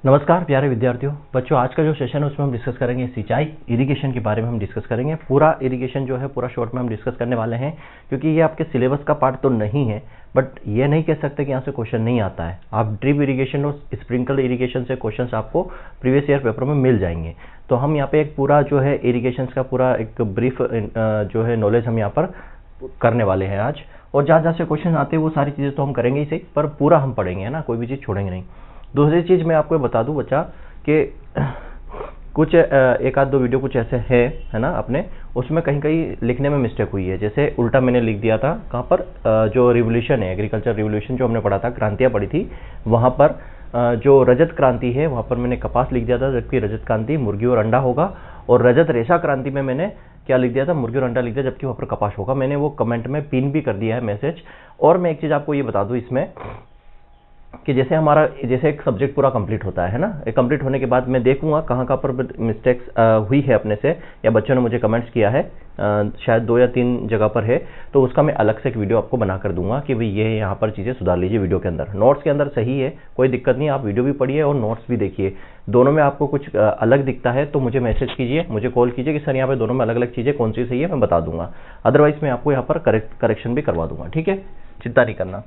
नमस्कार प्यारे विद्यार्थियों। बच्चों, आज का जो सेशन है उसमें हम डिस्कस करेंगे सिंचाई इरिगेशन के बारे में। हम डिस्कस करेंगे पूरा इरिगेशन जो है पूरा शॉर्ट में हम डिस्कस करने वाले हैं, क्योंकि ये आपके सिलेबस का पार्ट तो नहीं है, बट ये नहीं कह सकते कि यहाँ से क्वेश्चन नहीं आता है। आप ड्रिप इरिगेशन और स्प्रिंकल इरिगेशन से क्वेश्चन आपको प्रीवियस ईयर पेपर में मिल जाएंगे। तो हम यहाँ पे एक पूरा जो है इरिगेशन का पूरा एक ब्रीफ जो है नॉलेज हम यहाँ पर करने वाले हैं आज। और जहाँ जहाँ से क्वेश्चन आते हैं वो सारी चीज़ें तो हम करेंगे ही सही, पर पूरा हम पढ़ेंगे, है ना, कोई भी चीज़ छोड़ेंगे नहीं। दूसरी चीज़ मैं आपको बता दूं बच्चा कि कुछ एक आध दो वीडियो कुछ ऐसे है ना अपने, उसमें कहीं कहीं लिखने में मिस्टेक हुई है। जैसे उल्टा मैंने लिख दिया था कहाँ पर, जो रिवोल्यूशन है, एग्रीकल्चर रिवोल्यूशन जो हमने पढ़ा था, क्रांतियाँ पढ़ी थी, वहाँ पर जो रजत क्रांति है वहाँ पर मैंने कपास लिख दिया था, जबकि रजत क्रांति मुर्गी और अंडा होगा। और रजत रेशा क्रांति में मैंने क्या लिख दिया था, मुर्गी और अंडा लिख दिया, जबकि वहाँ पर कपास होगा। मैंने वो कमेंट में पिन भी कर दिया है मैसेज। और मैं एक चीज़ आपको ये बता दूँ इसमें कि जैसे हमारा जैसे एक सब्जेक्ट पूरा कंप्लीट होता है ना, कंप्लीट होने के बाद मैं देखूंगा कहाँ कहाँ पर मिस्टेक्स हुई है अपने से, या बच्चों ने मुझे कमेंट्स किया है, शायद 2 या 3 जगह पर है, तो उसका मैं अलग से एक वीडियो आपको बना कर दूंगा कि भाई ये यहाँ पर चीज़ें सुधार लीजिए। वीडियो के अंदर, नोट्स के अंदर सही है, कोई दिक्कत नहीं, आप वीडियो भी पढ़िए और नोट्स भी देखिए। दोनों में आपको कुछ अलग दिखता है तो मुझे मैसेज कीजिए, मुझे कॉल कीजिए कि सर यहाँ पे दोनों में अलग अलग चीज़ें कौन सी सही है, मैं बता दूंगा। अदरवाइज मैं आपको यहाँ पर करेक्शन भी करवा दूंगा, ठीक है। चिंता नहीं करना,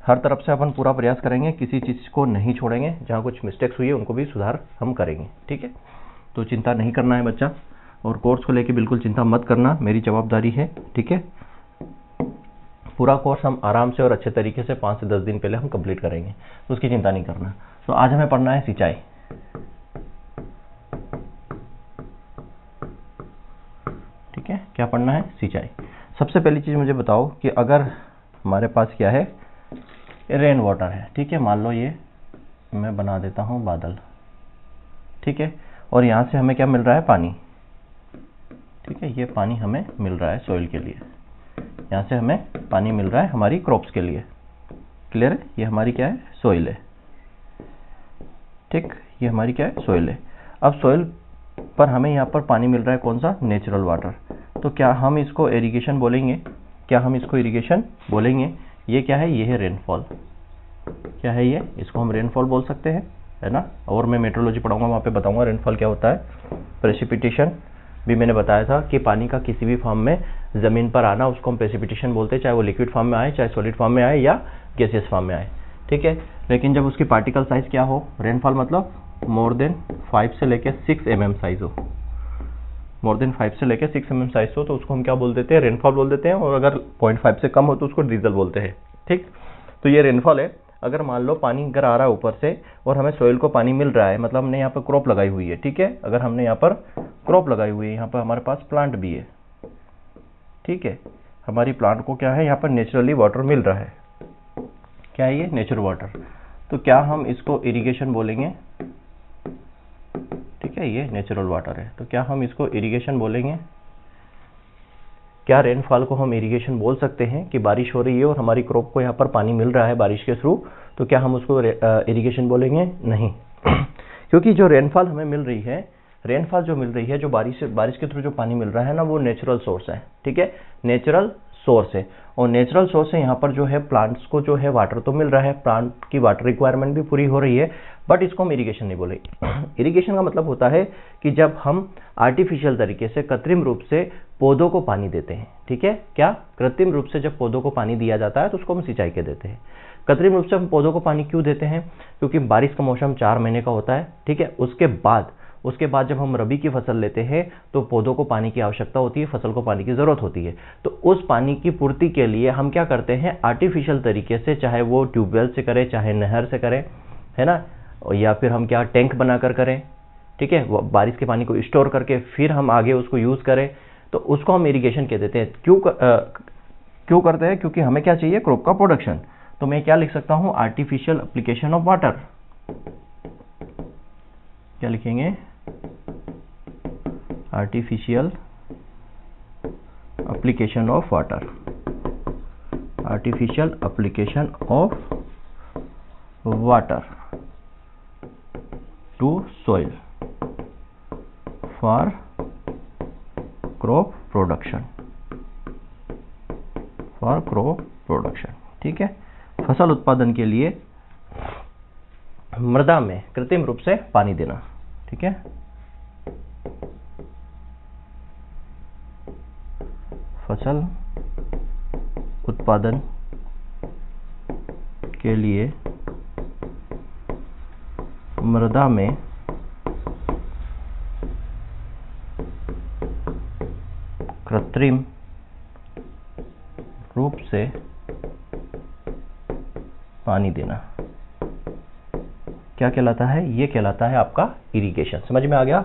हर तरफ से अपन पूरा प्रयास करेंगे, किसी चीज़ को नहीं छोड़ेंगे। जहाँ कुछ मिस्टेक्स हुई है उनको भी सुधार हम करेंगे, ठीक है। तो चिंता नहीं करना है बच्चा, और कोर्स को लेके बिल्कुल चिंता मत करना, मेरी जवाबदारी है, ठीक है। पूरा कोर्स हम आराम से और अच्छे तरीके से 5 से 10 दिन पहले हम कंप्लीट करेंगे, तो उसकी चिंता नहीं करना। तो आज हमें पढ़ना है सिंचाई, ठीक है। क्या पढ़ना है? सिंचाई। सबसे पहली चीज़ मुझे बताओ कि अगर हमारे पास क्या है, रेन वाटर है, ठीक है। मान लो ये मैं बना देता हूँ बादल, ठीक है, और यहाँ से हमें क्या मिल रहा है? पानी, ठीक है। ये पानी हमें मिल रहा है सॉइल के लिए, यहाँ से हमें पानी मिल रहा है हमारी क्रॉप्स के लिए। क्लियर है? ये हमारी क्या है? सॉइल है, ठीक। ये हमारी क्या है? सॉइल है। अब सॉइल पर हमें यहाँ पर पानी मिल रहा है, कौन सा? Natural water. तो क्या हम इसको इरिगेशन बोलेंगे? क्या हम इसको इरिगेशन बोलेंगे? ये क्या है? ये है रेनफॉल। क्या है ये? इसको हम रेनफॉल बोल सकते हैं, है ना। और मैं मेट्रोलॉजी पढ़ाऊंगा, वहाँ पे बताऊंगा रेनफॉल क्या होता है। प्रेसिपिटेशन भी मैंने बताया था कि पानी का किसी भी फॉर्म में ज़मीन पर आना, उसको हम प्रेसिपिटेशन बोलते हैं, चाहे वो लिक्विड फॉर्म में आए, चाहे सॉलिड फॉर्म में आए, या गैसियस फॉर्म में आए, ठीक है। लेकिन जब उसकी पार्टिकल साइज क्या हो, रेनफॉल मतलब मोर देन 5 से लेकर 6 mm साइज हो, मोर देन 5 से लेकर 6 mm साइज हो, तो उसको हम क्या बोल देते हैं? रेनफॉल बोल देते हैं। और अगर 0.5 से कम हो तो उसको ड्रीजल बोलते हैं, ठीक। तो ये रेनफॉल है। अगर मान लो पानी अगर आ रहा है ऊपर से और हमें सोइल को पानी मिल रहा है, मतलब हमने यहाँ पर क्रॉप लगाई हुई है, ठीक है। अगर हमने यहाँ पर क्रॉप लगाई हुई है, यहाँ पर हमारे पास प्लांट भी है, ठीक है। हमारी प्लांट को क्या है? यहाँ पर नेचुरली वाटर मिल रहा है। क्या है ये? Natural water. तो क्या हम इसको इरिगेशन बोलेंगे? ठीक है, ये नेचुरल वाटर है, तो क्या हम इसको इरिगेशन बोलेंगे? क्या रेनफॉल को हम इरिगेशन बोल सकते हैं कि बारिश हो रही है और हमारी क्रॉप को यहाँ पर पानी मिल रहा है बारिश के थ्रू, तो क्या हम उसको इरिगेशन बोलेंगे? नहीं। क्योंकि जो रेनफॉल हमें मिल रही है, रेनफॉल जो मिल रही है, जो बारिश के थ्रू जो पानी मिल रहा है ना, वो नेचुरल सोर्स है, ठीक है। नेचुरल सोर्स है, और नेचुरल सोर्स से यहाँ पर जो है प्लांट्स को जो है वाटर तो मिल रहा है, प्लांट की वाटर रिक्वायरमेंट भी पूरी हो रही है, बट इसको हम इरिगेशन नहीं बोले। इरिगेशन का मतलब होता है कि जब हम आर्टिफिशियल तरीके से, कृत्रिम रूप से पौधों को पानी देते हैं, ठीक है। क्या? कृत्रिम रूप से जब पौधों को पानी दिया जाता है तो उसको हम सिंचाई के देते हैं। कृत्रिम रूप से हम पौधों को पानी क्यों देते हैं? क्योंकि बारिश का मौसम 4 महीने का होता है, ठीक है। उसके बाद जब हम रबी की फसल लेते हैं तो पौधों को पानी की आवश्यकता होती है, फसल को पानी की ज़रूरत होती है। तो उस पानी की पूर्ति के लिए हम क्या करते हैं? आर्टिफिशियल तरीके से, चाहे वो ट्यूबवेल से करें, चाहे नहर से करें, है ना, या फिर हम क्या टैंक बनाकर करें, ठीक है, बारिश के पानी को स्टोर करके फिर हम आगे उसको यूज़ करें, तो उसको हम इरिगेशन कह देते हैं। क्यों करते हैं? क्योंकि हमें क्या चाहिए? क्रॉप का प्रोडक्शन। तो मैं क्या लिख सकता हूँ? Artificial application of water. क्या लिखेंगे? Artificial application of water, artificial application of water to soil for crop production, ठीक है। फसल उत्पादन के लिए मृदा में कृत्रिम रूप से पानी देना। ठीक है, फसल उत्पादन के लिए मृदा में कृत्रिम रूप से पानी देना क्या कहलाता है? ये कहलाता है आपका इरिगेशन। समझ में आ गया?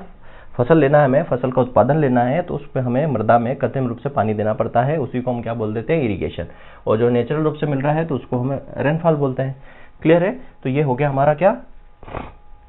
फसल लेना है हमें, फसल का उत्पादन लेना है, तो उस पर हमें मृदा में कृत्रिम रूप से पानी देना पड़ता है, उसी को हम क्या बोल देते हैं? इरिगेशन। और जो नेचुरल रूप से मिल रहा है तो उसको हम रेनफॉल बोलते हैं। क्लियर है? तो ये हो गया हमारा क्या?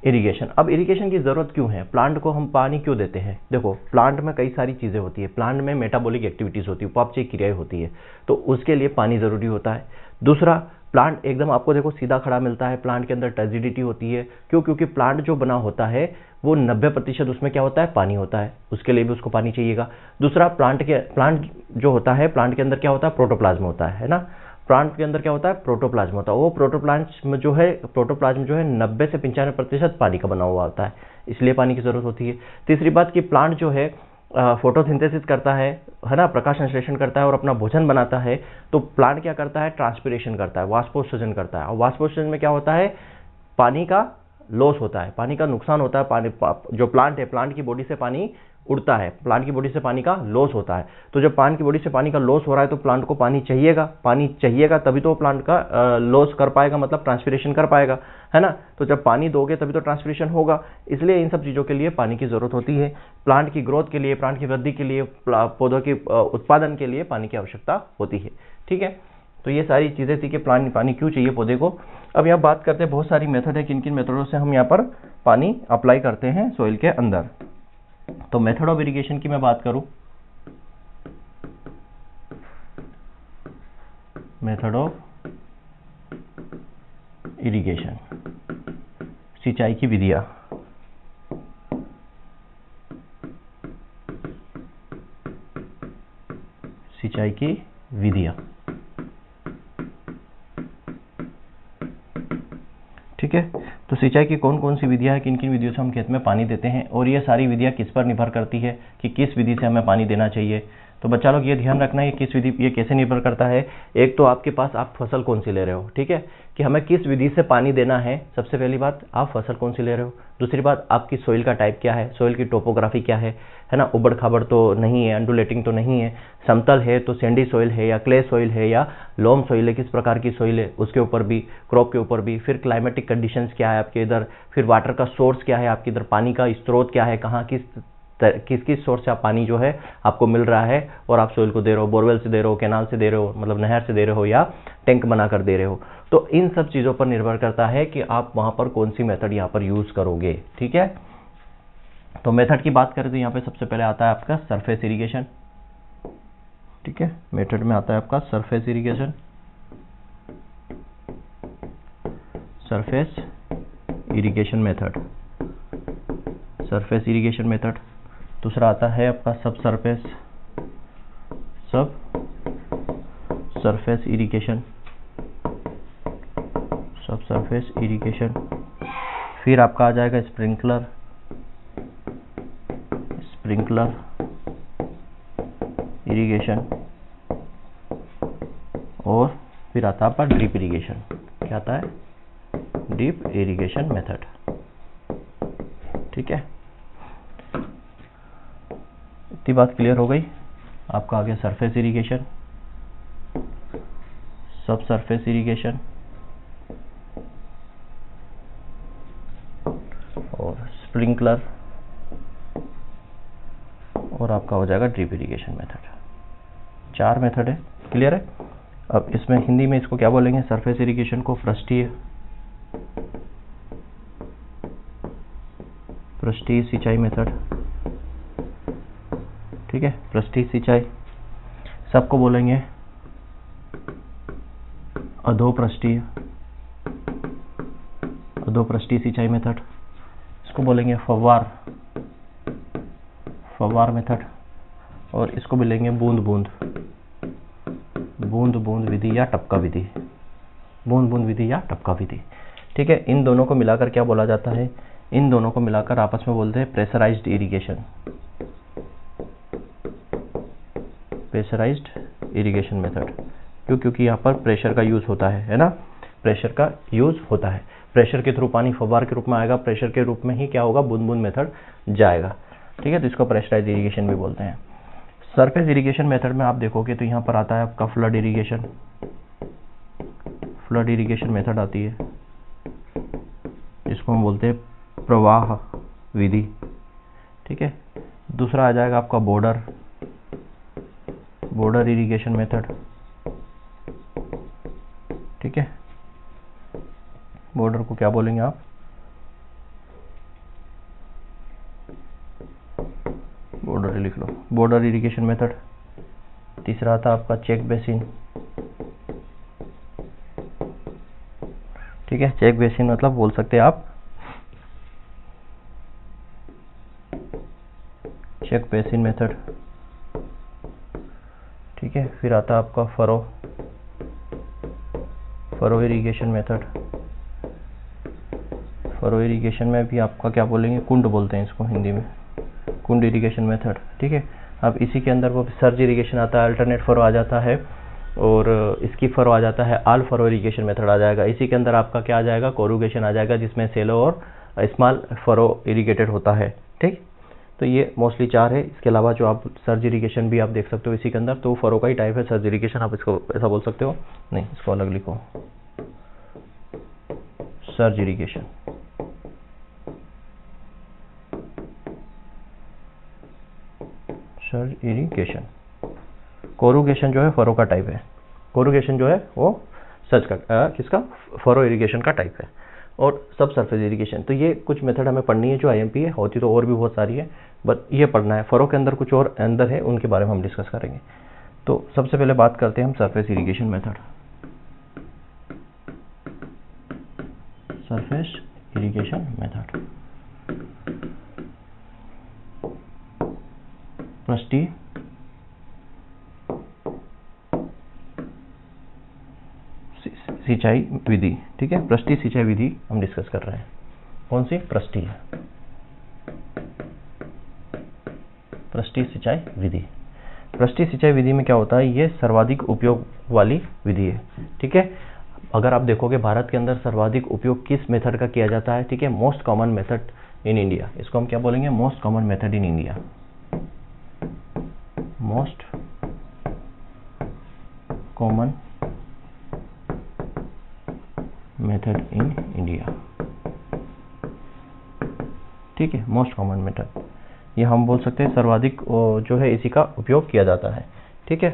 इरिगेशन। अब इरिगेशन की जरूरत क्यों है? प्लांट को हम पानी क्यों देते हैं? देखो, प्लांट में कई सारी चीजें होती है, प्लांट में मेटाबॉलिक एक्टिविटीज होती है, उपापचय क्रियाएं होती है, तो उसके लिए पानी जरूरी होता है। दूसरा, प्लांट एकदम आपको देखो सीधा खड़ा मिलता है, प्लांट के अंदर टर्जिडिटी होती है। क्यों? क्योंकि प्लांट जो बना होता है वो 90% उसमें क्या होता है? पानी होता है, उसके लिए भी उसको पानी चाहिएगा। दूसरा, प्लांट जो होता है, प्लांट के अंदर क्या होता है? प्रोटोप्लाज्म होता है ना। प्लांट के अंदर क्या होता है? प्रोटोप्लाज्म होता है। वो प्रोटोप्लाज्म जो है 90 से 95% पानी का बना हुआ होता है, इसलिए पानी की जरूरत होती है। तीसरी बात कि प्लांट जो है फोटोसिंथेसिस करता है ना, प्रकाश संश्लेषण करता है और अपना भोजन बनाता है। तो प्लांट क्या करता है? ट्रांसपिरेशन करता है, वाष्पोत्सर्जन करता है। और वाष्पोत्सर्जन में क्या होता है? पानी का लॉस होता है, पानी का नुकसान होता है। पानी जो प्लांट है, प्लांट की बॉडी से पानी उड़ता है, प्लांट की बॉडी से पानी का लॉस होता है। तो जब प्लांट की बॉडी से पानी का लॉस हो रहा है तो प्लांट को पानी चाहिएगा, तभी तो प्लांट का लॉस कर पाएगा, मतलब ट्रांसपिरेशन कर पाएगा, है ना। तो जब पानी दोगे तभी तो ट्रांसपिरेशन होगा, इसलिए इन सब चीज़ों के लिए पानी की जरूरत होती है। प्लांट की ग्रोथ के लिए, प्लांट की वृद्धि के लिए, पौधों के उत्पादन के लिए पानी की आवश्यकता होती है। ठीक है, तो ये सारी चीज़ें थी कि पानी क्यों चाहिए पौधे को। अब यहाँ बात करते हैं, बहुत सारी मेथड है, किन किन मेथडों से हम यहाँ पर पानी अप्लाई करते हैं सोइल के अंदर। तो मेथड ऑफ इरिगेशन की मैं बात करूं, मेथड ऑफ इरिगेशन, सिंचाई की विधियां। सिंचाई की विधियां, ठीक है। तो सिंचाई की कौन कौन सी विधियां हैं, किन किन विधियों से हम खेत में पानी देते हैं, और ये सारी विधियां किस पर निर्भर करती है कि किस विधि से हमें पानी देना चाहिए। तो बच्चा लोग ये ध्यान रखना है ये कैसे निर्भर करता है। एक तो आपके पास आप फसल कौन सी ले रहे हो, ठीक है, कि हमें किस विधि से पानी देना है। सबसे पहली बात, आप फसल कौन सी ले रहे हो। दूसरी बात, आपकी सोइल का टाइप क्या है, सोइल की टोपोग्राफी क्या है ना, उबड़ खाबड़ तो नहीं है, अंडुलेटिंग तो नहीं है, समतल है तो सैंडी सोइल है या क्ले सोइल है या लोम सोइल है, किस प्रकार की सोइल है, उसके ऊपर भी, क्रॉप के ऊपर भी। फिर क्लाइमेटिक कंडीशंस क्या है आपके इधर, फिर वाटर का सोर्स क्या है आपके इधर, पानी का स्रोत क्या है, कहाँ किस सोर्स से आप पानी जो है आपको मिल रहा है और आप सोइल को दे रहे हो, बोरवेल से दे रहे हो, कैनाल से दे रहे हो, मतलब नहर से दे रहे हो या टैंक बनाकर दे रहे हो। तो इन सब चीज़ों पर निर्भर करता है कि आप वहाँ पर कौन सी मेथड यहाँ पर यूज़ करोगे। ठीक है, तो मेथड की बात करें तो यहाँ पे सबसे पहले आता है आपका सरफेस इरिगेशन। ठीक है, मेथड में आता है आपका surface irrigation, surface irrigation method, surface irrigation method. दूसरा आता है आपका सब सरफेस इरिगेशन, सब सरफेस इरिगेशन। फिर आपका आ जाएगा स्प्रिंकलर इरिगेशन, और फिर आता है आपका ड्रिप इरिगेशन। क्या आता है? Drip irrigation method. ठीक है, इतनी बात क्लियर हो गई। आपका आ गया सरफेस इरिगेशन, सब सरफेस इरिगेशन और स्प्रिंकलर, और आपका हो जाएगा ड्रिप इरिगेशन मेथड। 4 मेथड है, क्लियर है। अब इसमें हिंदी में इसको क्या बोलेंगे? सरफेस इरिगेशन को पृष्ठीय सिंचाई मेथड। ठीक है, पृष्ठीय सिंचाई। सबको बोलेंगे अधोपृष्ठीय सिंचाई मेथड। इसको बोलेंगे फव्वार मेथड, और इसको बोलेंगे बूंद बूंद विधि या टपका विधि, बूंद बूंद विधि या टपका विधि। ठीक है। इन दोनों को मिलाकर क्या बोला जाता है, इन दोनों को मिलाकर आपस में बोलते हैं pressurised irrigation, pressurised irrigation method. क्यों? क्योंकि यहाँ पर प्रेशर का यूज़ होता है ना, प्रेशर का यूज़ होता है। प्रेशर के थ्रू पानी फव्वार के रूप में आएगा, प्रेशर के रूप में ही क्या होगा, बूंद बूंद मेथड जाएगा। ठीक है, तो इसको प्रेशराइज्ड इरिगेशन भी बोलते हैं। सरफेस इरिगेशन मेथड में आप देखोगे तो यहाँ पर आता है आपका flood irrigation, flood irrigation method आती है, जिसको हम बोलते हैं प्रवाह विधि। ठीक है, दूसरा आ जाएगा आपका बॉर्डर, बॉर्डर इरिगेशन मेथड। ठीक है, बॉर्डर को क्या बोलेंगे आप, बॉर्डर लिख लो, बॉर्डर इरिगेशन मेथड। तीसरा आता आपका चेक बेसिन। ठीक है, चेक बेसिन मतलब बोल सकते हैं आप चेक बेसिन मेथड। ठीक है, फिर आता आपका furrow, furrow irrigation method. Furrow irrigation में भी आपका क्या बोलेंगे, कुंड बोलते हैं इसको हिंदी में, कुंड इरिगेशन मेथड। ठीक है, अब इसी के अंदर वो सर्ज इरिगेशन आता है, अल्टरनेट फरो आ जाता है, और इसकी फरो आ जाता है, आल फरो इरिगेशन मेथड आ जाएगा। इसी के अंदर आपका क्या आ जाएगा, कोरुगेशन आ जाएगा, जिसमें सेलो और स्मॉल फरो इरिगेटेड होता है। ठीक, तो ये मोस्टली 4 है। इसके अलावा जो आप सर्ज इरिगेशन भी आप देख सकते हो इसी के अंदर, तो फरो का ही टाइप है सर्ज इरिगेशन, आप इसको ऐसा बोल सकते हो, नहीं इसको अलग लिखो, surge irrigation. Surge irrigation. Corrugation जो है फरो का टाइप है, कोरुगेशन जो है वो सर्ज का किसका, फरो इरिगेशन का टाइप है। और सब सरफेस इरिगेशन, तो ये कुछ मेथड हमें पढ़नी है जो आईएमपी है, होती तो और भी बहुत सारी है, बट ये पढ़ना है। फरो के अंदर कुछ और अंदर है, उनके बारे में हम डिस्कस करेंगे। तो सबसे पहले बात करते हैं हम surface irrigation method. Surface irrigation method, पृष्ठीय सिंचाई विधि। ठीक है, पृष्ठीय सिंचाई विधि हम डिस्कस कर रहे हैं। कौन सी, पृष्ठीय, पृष्ठीय सिंचाई विधि। पृष्ठीय सिंचाई विधि में क्या होता है, ये सर्वाधिक उपयोग वाली विधि है। ठीक है, अगर आप देखोगे भारत के अंदर सर्वाधिक उपयोग किस मेथड का किया जाता है, ठीक है, most common method in India, इसको हम क्या बोलेंगे, most common method in India, most common method in India. ठीक है, मोस्ट कॉमन मेथड, ये हम बोल सकते हैं सर्वाधिक जो है इसी का उपयोग किया जाता है। ठीक है,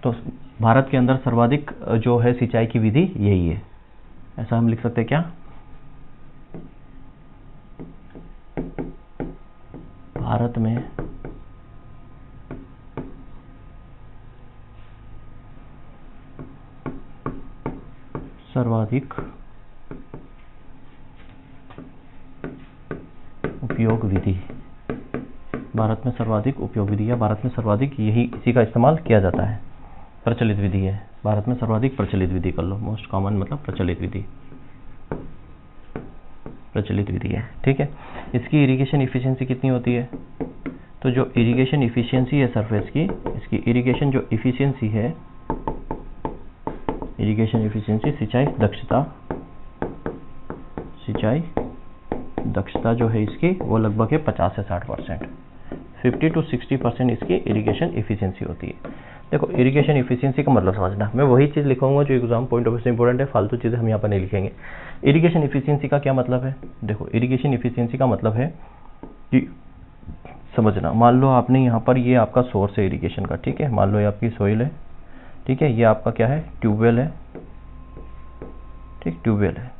तो भारत के अंदर सर्वाधिक जो है सिंचाई की विधि यही है, ऐसा हम लिख सकते हैं क्या, भारत में सर्वाधिक उपयोग विधि, भारत में सर्वाधिक उपयोग विधि, या भारत में सर्वाधिक यही इसी का इस्तेमाल किया जाता है, प्रचलित विधि है, भारत में सर्वाधिक प्रचलित विधि कर लो, मोस्ट कॉमन मतलब प्रचलित विधि, प्रचलित विधि है। ठीक है, इसकी इरिगेशन इफिशिएंसी कितनी होती है, तो जो इरिगेशन इफिशिएंसी है सरफेस की, इसकी इरिगेशन जो इफिशिएंसी है, इरिगेशन इफिशिएंसी सिंचाई दक्षता, सिंचाई दक्षता जो है इसकी वो लगभग है 50 से 60%, 50 to 60% इसकी इरिगेशन इफिशिएंसी होती है। देखो इरिगेशन इफिशिएंसी का मतलब समझना, मैं वही चीज़ लिखूंगा जो एग्जाम पॉइंट ऑफ व्यू से इंपॉर्टेंट है, फालतू चीज़ें हम यहाँ पर नहीं लिखेंगे। इरिगेशन इफिशिएंसी का क्या मतलब है, देखो इरिगेशन इफिशिएंसी का मतलब है कि समझना, मान लो आपने यहाँ पर ये आपका सोर्स है इरिगेशन का, ठीक है, मान लो ये आपकी सोइल है, ठीक है, ये आपका क्या है, ट्यूबवेल है, ठीक, ट्यूबवेल है,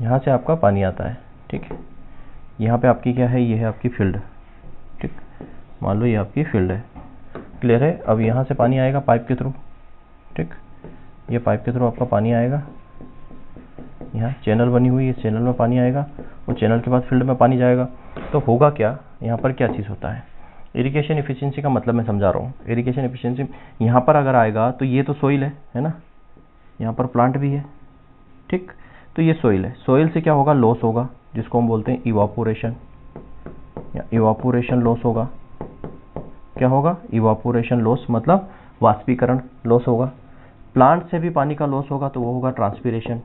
यहाँ से आपका पानी आता है, ठीक है, यहाँ पे आपकी क्या है, ये है आपकी फील्ड, ठीक, मान लो ये आपकी फील्ड है, क्लियर है। अब यहाँ से पानी आएगा पाइप के थ्रू, ठीक, ये पाइप के थ्रू आपका पानी आएगा, यहाँ चैनल बनी हुई है, चैनल में पानी आएगा, और चैनल के बाद फील्ड में पानी जाएगा। तो होगा क्या, यहाँ पर क्या चीज़ होता है, इरिगेशन इफिशिएंसी का मतलब मैं समझा रहा हूँ। इरिगेशन इफिशिएंसी यहाँ पर अगर आएगा तो ये तो सोइल है ना, यहाँ पर प्लांट भी है, ठीक। तो ये सोइल है, सोइल से क्या होगा, लॉस होगा, जिसको हम बोलते हैं इवापोरेशन, या इवापोरेशन लॉस होगा। क्या होगा, इवापोरेशन लॉस, मतलब वाष्पीकरण लॉस होगा। प्लांट से भी पानी का लॉस होगा तो वो होगा ट्रांसपीरेशन,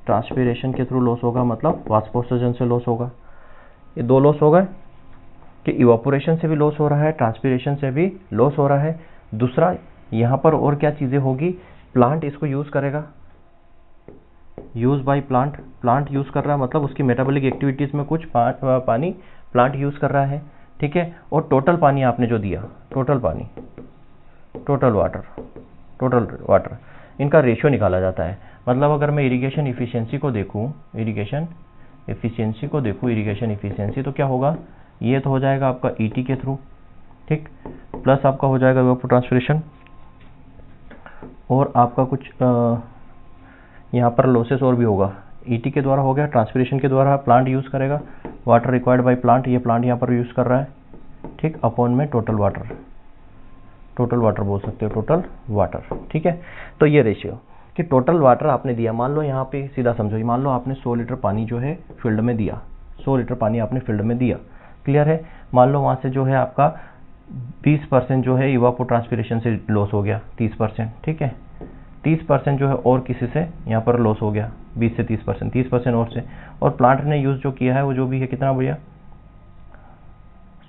ट्रांसपीरेशन के थ्रू लॉस होगा, मतलब वाष्पोत्सर्जन से लॉस होगा। ये दो लॉस हो गए कि इवापोरेशन से भी लॉस हो रहा है, ट्रांसपीरेशन से भी लॉस हो रहा है। दूसरा यहाँ पर और क्या चीज़ें होगी, प्लांट इसको यूज़ करेगा, use by plant, plant use कर रहा है, मतलब उसकी मेटाबॉलिक एक्टिविटीज़ में कुछ पानी प्लांट यूज़ कर रहा है, ठीक है। और टोटल पानी आपने जो दिया, टोटल पानी, टोटल वाटर, इनका रेशियो निकाला जाता है। मतलब अगर मैं इरिगेशन इफिशियंसी को देखूँ, इरिगेशन इफिशियंसी तो क्या होगा, ये तो हो जाएगा आपका ईटी के थ्रू, ठीक, प्लस आपका हो जाएगा इवापोट्रांसपिरेशन, और आपका कुछ यहाँ पर लॉसेस और भी होगा। ईटी के द्वारा हो गया, ट्रांसपिरेशन के द्वारा प्लांट यूज़ करेगा, वाटर रिक्वायर्ड बाय प्लांट, ये प्लांट यहाँ पर यूज़ कर रहा है, ठीक, अपॉन में टोटल वाटर बोल सकते हो, टोटल वाटर, ठीक है। तो ये रेशियो कि टोटल वाटर आपने दिया, मान लो यहाँ पे सीधा समझो, मान लो आपने 100 लीटर पानी जो है फील्ड में दिया, 100 लीटर पानी आपने फील्ड में दिया, क्लियर है। मान लो वहाँ से जो है आपका 20% जो है इवापोट्रांसपिरेशन से लॉस हो गया, 30%, ठीक है, 30% जो है और किसी से यहाँ पर लॉस हो गया, 20 से 30%, 30% और से, और प्लांट ने यूज़ जो किया है वो जो भी है कितना भैया,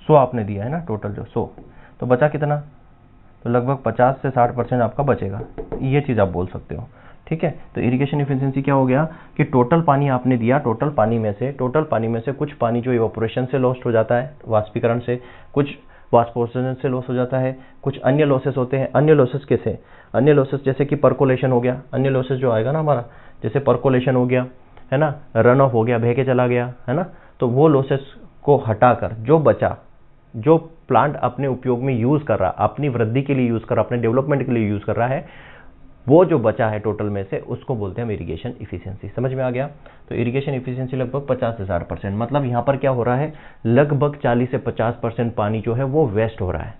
100 आपने दिया है ना, टोटल जो 100, तो बचा कितना, तो लगभग 50 से 60% आपका बचेगा, ये चीज़ आप बोल सकते हो, ठीक है। तो इरिगेशन एफिशिएंसी क्या हो गया कि टोटल पानी आपने दिया, टोटल पानी में से कुछ पानी जो इवापोरेशन से लॉस्ट हो जाता है, वाष्पीकरण से, कुछ वाष्पोत्सर्जन से लॉस हो जाता है, कुछ अन्य लॉसेस होते हैं। अन्य लॉसेस कैसे, अन्य लॉसेस जैसे कि पर्कोलेशन हो गया, अन्य लॉसेस जो आएगा ना हमारा, जैसे पर्कोलेशन हो गया, है ना, रन ऑफ हो गया, बह के चला गया, है ना, तो वो लॉसेस को हटाकर जो बचा, जो प्लांट अपने उपयोग में यूज़ कर रहा, अपनी वृद्धि के लिए यूज़ कर रहा, अपने डेवलपमेंट के लिए यूज़ कर रहा है, वो जो बचा है टोटल में से, उसको बोलते हैं हम इरिगेशन इफिशियंसी। समझ में आ गया। तो इरिगेशन इफिशियंसी लगभग 50 से 60%, मतलब यहाँ पर क्या हो रहा है, लगभग 40 से 50% पानी जो है वो वेस्ट हो रहा है,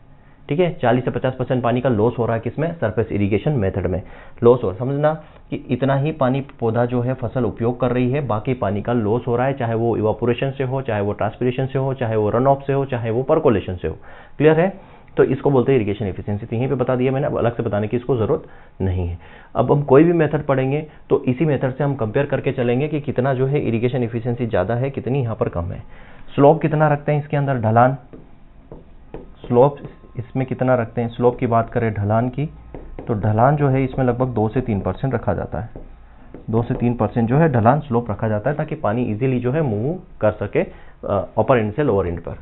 ठीक है। 40 से 50% पानी का लॉस हो रहा है, किसमें, सरफेस इरिगेशन मेथड में लॉस हो, समझना कि इतना ही पानी पौधा जो है फसल उपयोग कर रही है, बाकी पानी का लॉस हो रहा है, चाहे वो इवापोरेशन से हो, चाहे वो ट्रांसपिरेशन से हो, चाहे वो रन ऑफ से हो, चाहे वो पर्कोलेशन से हो, क्लियर है। तो इसको बोलते हैं इरिगेशन एफिशिएंसी। तो यहीं पे बता दिया मैंने, अब अलग से बताने की इसको जरूरत नहीं है। अब हम कोई भी मेथड पढ़ेंगे तो इसी मेथड से हम कंपेयर करके चलेंगे कि कितना जो है इरिगेशन एफिशिएंसी ज़्यादा है, कितनी यहाँ पर कम है। स्लोप कितना रखते हैं इसके अंदर, ढलान, स्लोप इसमें कितना रखते हैं, स्लोप की बात करें ढलान की, तो ढलान जो है इसमें लगभग 2 से 3% रखा जाता है, 2 से 3% जो है ढलान स्लोप रखा जाता है, ताकि पानी इजीली जो है मूव कर सके अपर एंड से लोअर एंड पर,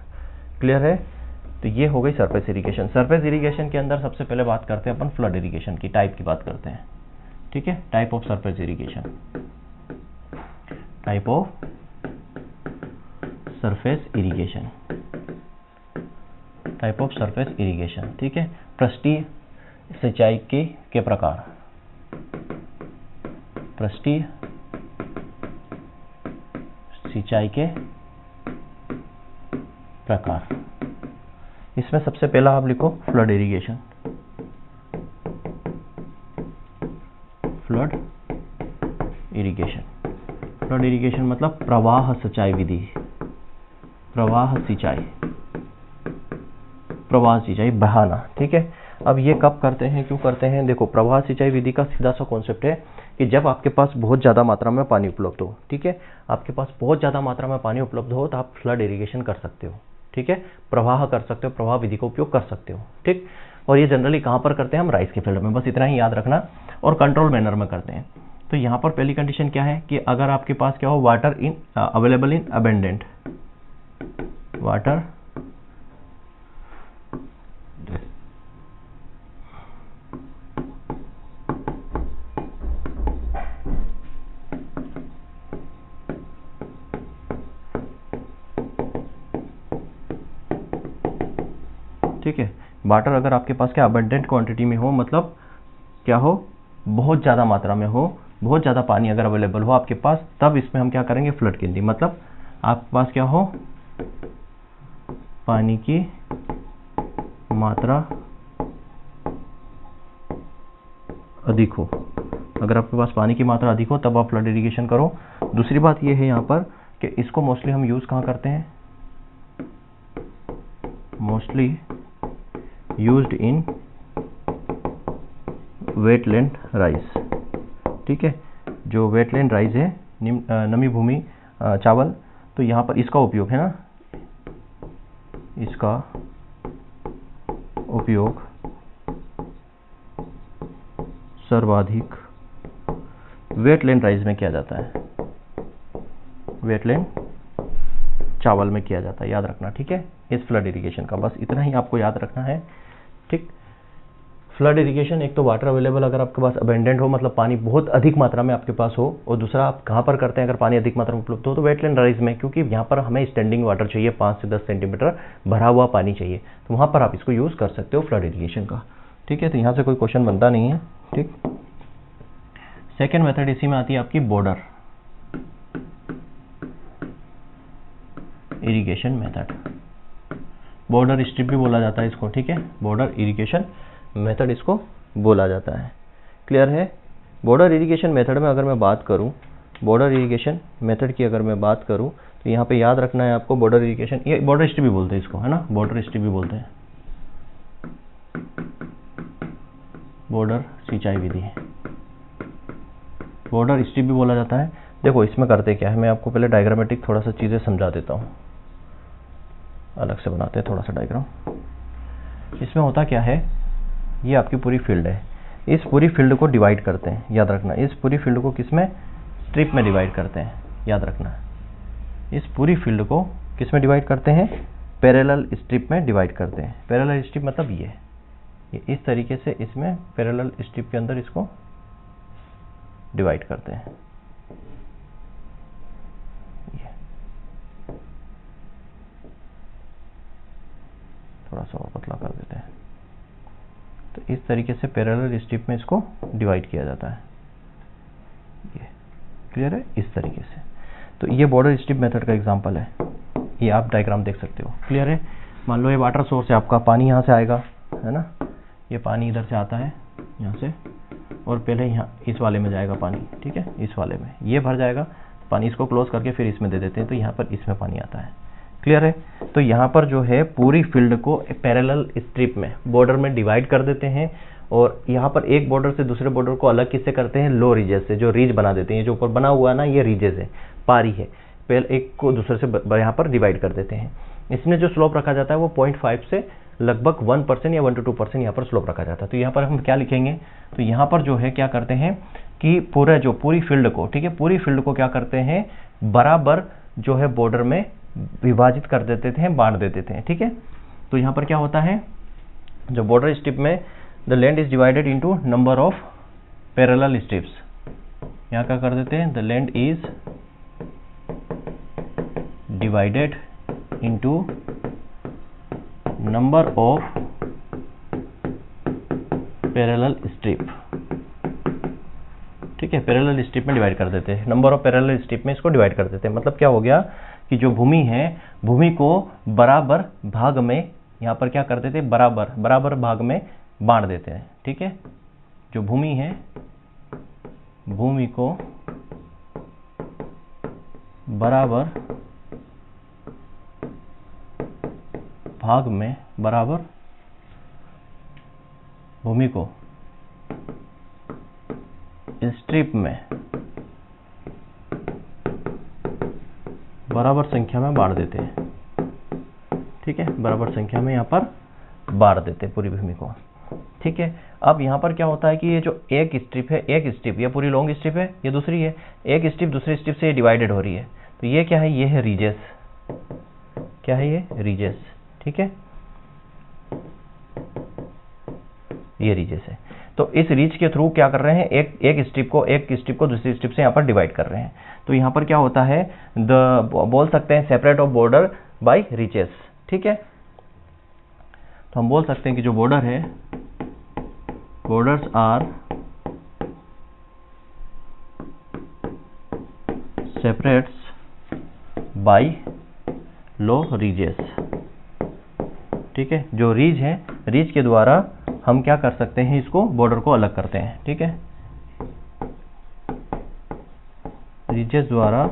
क्लियर है। तो ये हो गई सरफेस इरिगेशन। सरफेस इरिगेशन के अंदर सबसे पहले बात करते हैं अपन फ्लड इरिगेशन की, टाइप की बात करते हैं, ठीक है। Type of surface irrigation, type of surface irrigation, type of surface irrigation, ठीक है। पृष्ठीय सिंचाई के प्रकार, पृष्ठीय सिंचाई के प्रकार। इसमें सबसे पहला आप लिखो flood irrigation, flood irrigation. Flood irrigation मतलब प्रवाह सिंचाई विधि, प्रवाह सिंचाई बहाना, ठीक है। अब ये कब करते हैं, क्यों करते हैं, देखो प्रवाह सिंचाई विधि का सीधा सा कॉन्सेप्ट है कि जब आपके पास बहुत ज़्यादा मात्रा में पानी उपलब्ध हो, ठीक है, आपके पास बहुत ज़्यादा मात्रा में पानी उपलब्ध हो तो आप फ्लड इरिगेशन कर सकते हो, ठीक है, प्रवाह कर सकते हो, प्रवाह विधि का उपयोग कर सकते हो, ठीक। और ये जनरली कहाँ पर करते हैं हम, राइस के फील्ड में, बस इतना ही याद रखना, और कंट्रोल मैनर में करते हैं। तो यहाँ पर पहली कंडीशन क्या है कि अगर आपके पास क्या हो, water in available in abundant, water ठीक है, वाटर अगर आपके पास क्या अबंडेंट क्वांटिटी में हो, मतलब क्या हो, बहुत ज़्यादा मात्रा में हो, बहुत ज़्यादा पानी अगर अवेलेबल हो आपके पास, तब इसमें हम क्या करेंगे, फ्लड गिनती, मतलब आपके पास क्या हो, पानी की मात्रा अधिक हो, अगर आपके पास पानी की मात्रा अधिक हो तब आप फ्लड इरिगेशन करो। दूसरी बात ये है यहाँ पर कि इसको मोस्टली हम यूज़ कहाँ करते हैं, mostly used in wetland rice. ठीक है, जो वेटलैंड राइस है, नमी भूमि चावल, तो यहाँ पर इसका उपयोग है ना, इसका उपयोग सर्वाधिक वेटलैंड राइस में किया जाता है, वेटलैंड चावल में किया जाता है, याद रखना। ठीक है, इस फ्लड इरिगेशन का बस इतना ही आपको याद रखना है। ठीक, फ्लड इरिगेशन, एक तो वाटर अवेलेबल अगर आपके पास अबेंडेंट हो, मतलब पानी बहुत अधिक मात्रा में आपके पास हो, और दूसरा आप कहाँ पर करते हैं अगर पानी अधिक मात्रा में उपलब्ध हो, तो वेटलैंड राइस में, क्योंकि यहाँ पर हमें स्टैंडिंग वाटर चाहिए, 5 से 10 सेंटीमीटर भरा हुआ पानी चाहिए, तो वहाँ पर आप इसको यूज़ कर सकते हो फ्लड इरिगेशन का। ठीक है, तो यहाँ से कोई क्वेश्चन बनता नहीं है। ठीक, सेकेंड मेथड इसी में आती है आपकी border irrigation method, border strip भी बोला जाता है इसको। ठीक है, बॉर्डर इरिगेशन मेथड इसको बोला जाता है। क्लियर है? बॉर्डर इरिगेशन मेथड में अगर मैं बात करूं, बॉर्डर इरिगेशन मेथड की अगर मैं बात करूं, तो यहाँ पे याद रखना है आपको बॉर्डर इरिगेशन, ये बॉर्डर स्ट्रिप भी बोलते हैं इसको, है ना, बॉर्डर स्ट्रिप भी बोलते हैं, बॉर्डर सिंचाई विधि है, बॉर्डर स्ट्रिप भी बोला जाता है। देखो इसमें करते क्या है, मैं आपको पहले डायग्रामेटिक थोड़ा सा चीज़ें समझा देता हूँ, अलग से बनाते हैं थोड़ा सा डायग्राम। इसमें होता क्या है, ये आपकी पूरी फील्ड है, इस पूरी फील्ड को डिवाइड करते हैं, याद रखना, इस पूरी फील्ड को किस में, स्ट्रिप में डिवाइड करते हैं, याद रखना, इस पूरी फील्ड को किस में डिवाइड करते हैं, पैरेलल स्ट्रिप में डिवाइड करते हैं। पैरेलल स्ट्रिप मतलब ये इस तरीके से इसमें पैरेलल स्ट्रिप के अंदर इसको डिवाइड करते हैं। थोड़ा सा और पतला कर देते हैं, तो इस तरीके से पैरेलल स्ट्रिप में इसको डिवाइड किया जाता है। ये क्लियर है, इस तरीके से। तो ये बॉर्डर स्ट्रिप मेथड का एग्जांपल है, ये आप डायग्राम देख सकते हो। क्लियर है? मान लो ये वाटर सोर्स है आपका, पानी यहाँ से आएगा, है ना, ये पानी इधर से आता है यहाँ से, और पहले यहाँ इस वाले में जाएगा पानी। ठीक है, इस वाले में ये भर जाएगा पानी, इसको क्लोज करके फिर इसमें दे देते हैं, तो यहाँ पर इसमें पानी आता है। क्लियर है? तो यहाँ पर जो है पूरी फील्ड को पैरेलल स्ट्रिप में, बॉर्डर में डिवाइड कर देते हैं, और यहाँ पर एक बॉर्डर से दूसरे बॉर्डर को अलग किससे करते हैं, लो रीजेस से, जो रीज बना देते हैं, जो ऊपर बना हुआ है ना, ये रीजेस है, पारी है, पहले एक को दूसरे से यहाँ पर डिवाइड कर देते हैं। इसमें जो स्लोप रखा जाता है वो 0.5 से लगभग 1% या 1 to 2% यहाँ पर स्लोप रखा जाता है। तो यहाँ पर हम क्या लिखेंगे, तो यहाँ पर जो है क्या करते हैं कि पूरी फील्ड को, ठीक है, पूरी फील्ड को क्या करते हैं, बराबर जो है बॉर्डर में विभाजित कर देते थे, बांट देते थे। ठीक है, तो यहाँ पर क्या होता है, जो बॉर्डर स्ट्रिप में the land is divided into number of parallel strips, यहाँ क्या कर देते हैं, the land is divided into number of parallel strip. ठीक है, पैरेलल स्ट्रिप में डिवाइड कर देते हैं, नंबर ऑफ पैरेलल स्ट्रिप में इसको डिवाइड कर देते हैं। मतलब क्या हो गया कि जो भूमि है, भूमि को बराबर भाग में यहाँ पर क्या कर देते हैं, बराबर भाग में बांट देते हैं। ठीक है, जो भूमि है, भूमि को बराबर भाग में, बराबर भूमि को स्ट्रिप में बराबर संख्या में बांट देते हैं। ठीक है, बराबर संख्या में यहाँ पर बांट देते हैं पूरी भूमि को। ठीक है, अब यहाँ पर क्या होता है कि ये जो एक स्ट्रिप है, एक स्ट्रिप, ये पूरी लॉन्ग स्ट्रिप है, ये दूसरी है, एक स्ट्रिप दूसरी स्ट्रिप से डिवाइडेड हो रही है, तो ये क्या है, ये है रीजेस। क्या है ये, रीजेस। ठीक है, ये रीजेस है। तो इस रीज के थ्रू क्या कर रहे हैं, एक स्ट्रिप को दूसरी स्ट्रिप से यहाँ पर डिवाइड कर रहे हैं। तो यहाँ पर क्या होता है, बोल सकते हैं separate of border by ridges. ठीक है, तो हम बोल सकते हैं कि जो बॉर्डर है, borders are separates by low ridges. ठीक है, जो रीज है, रीज के द्वारा हम क्या कर सकते हैं, इसको बॉर्डर को अलग करते हैं। ठीक है, रिजेस द्वारा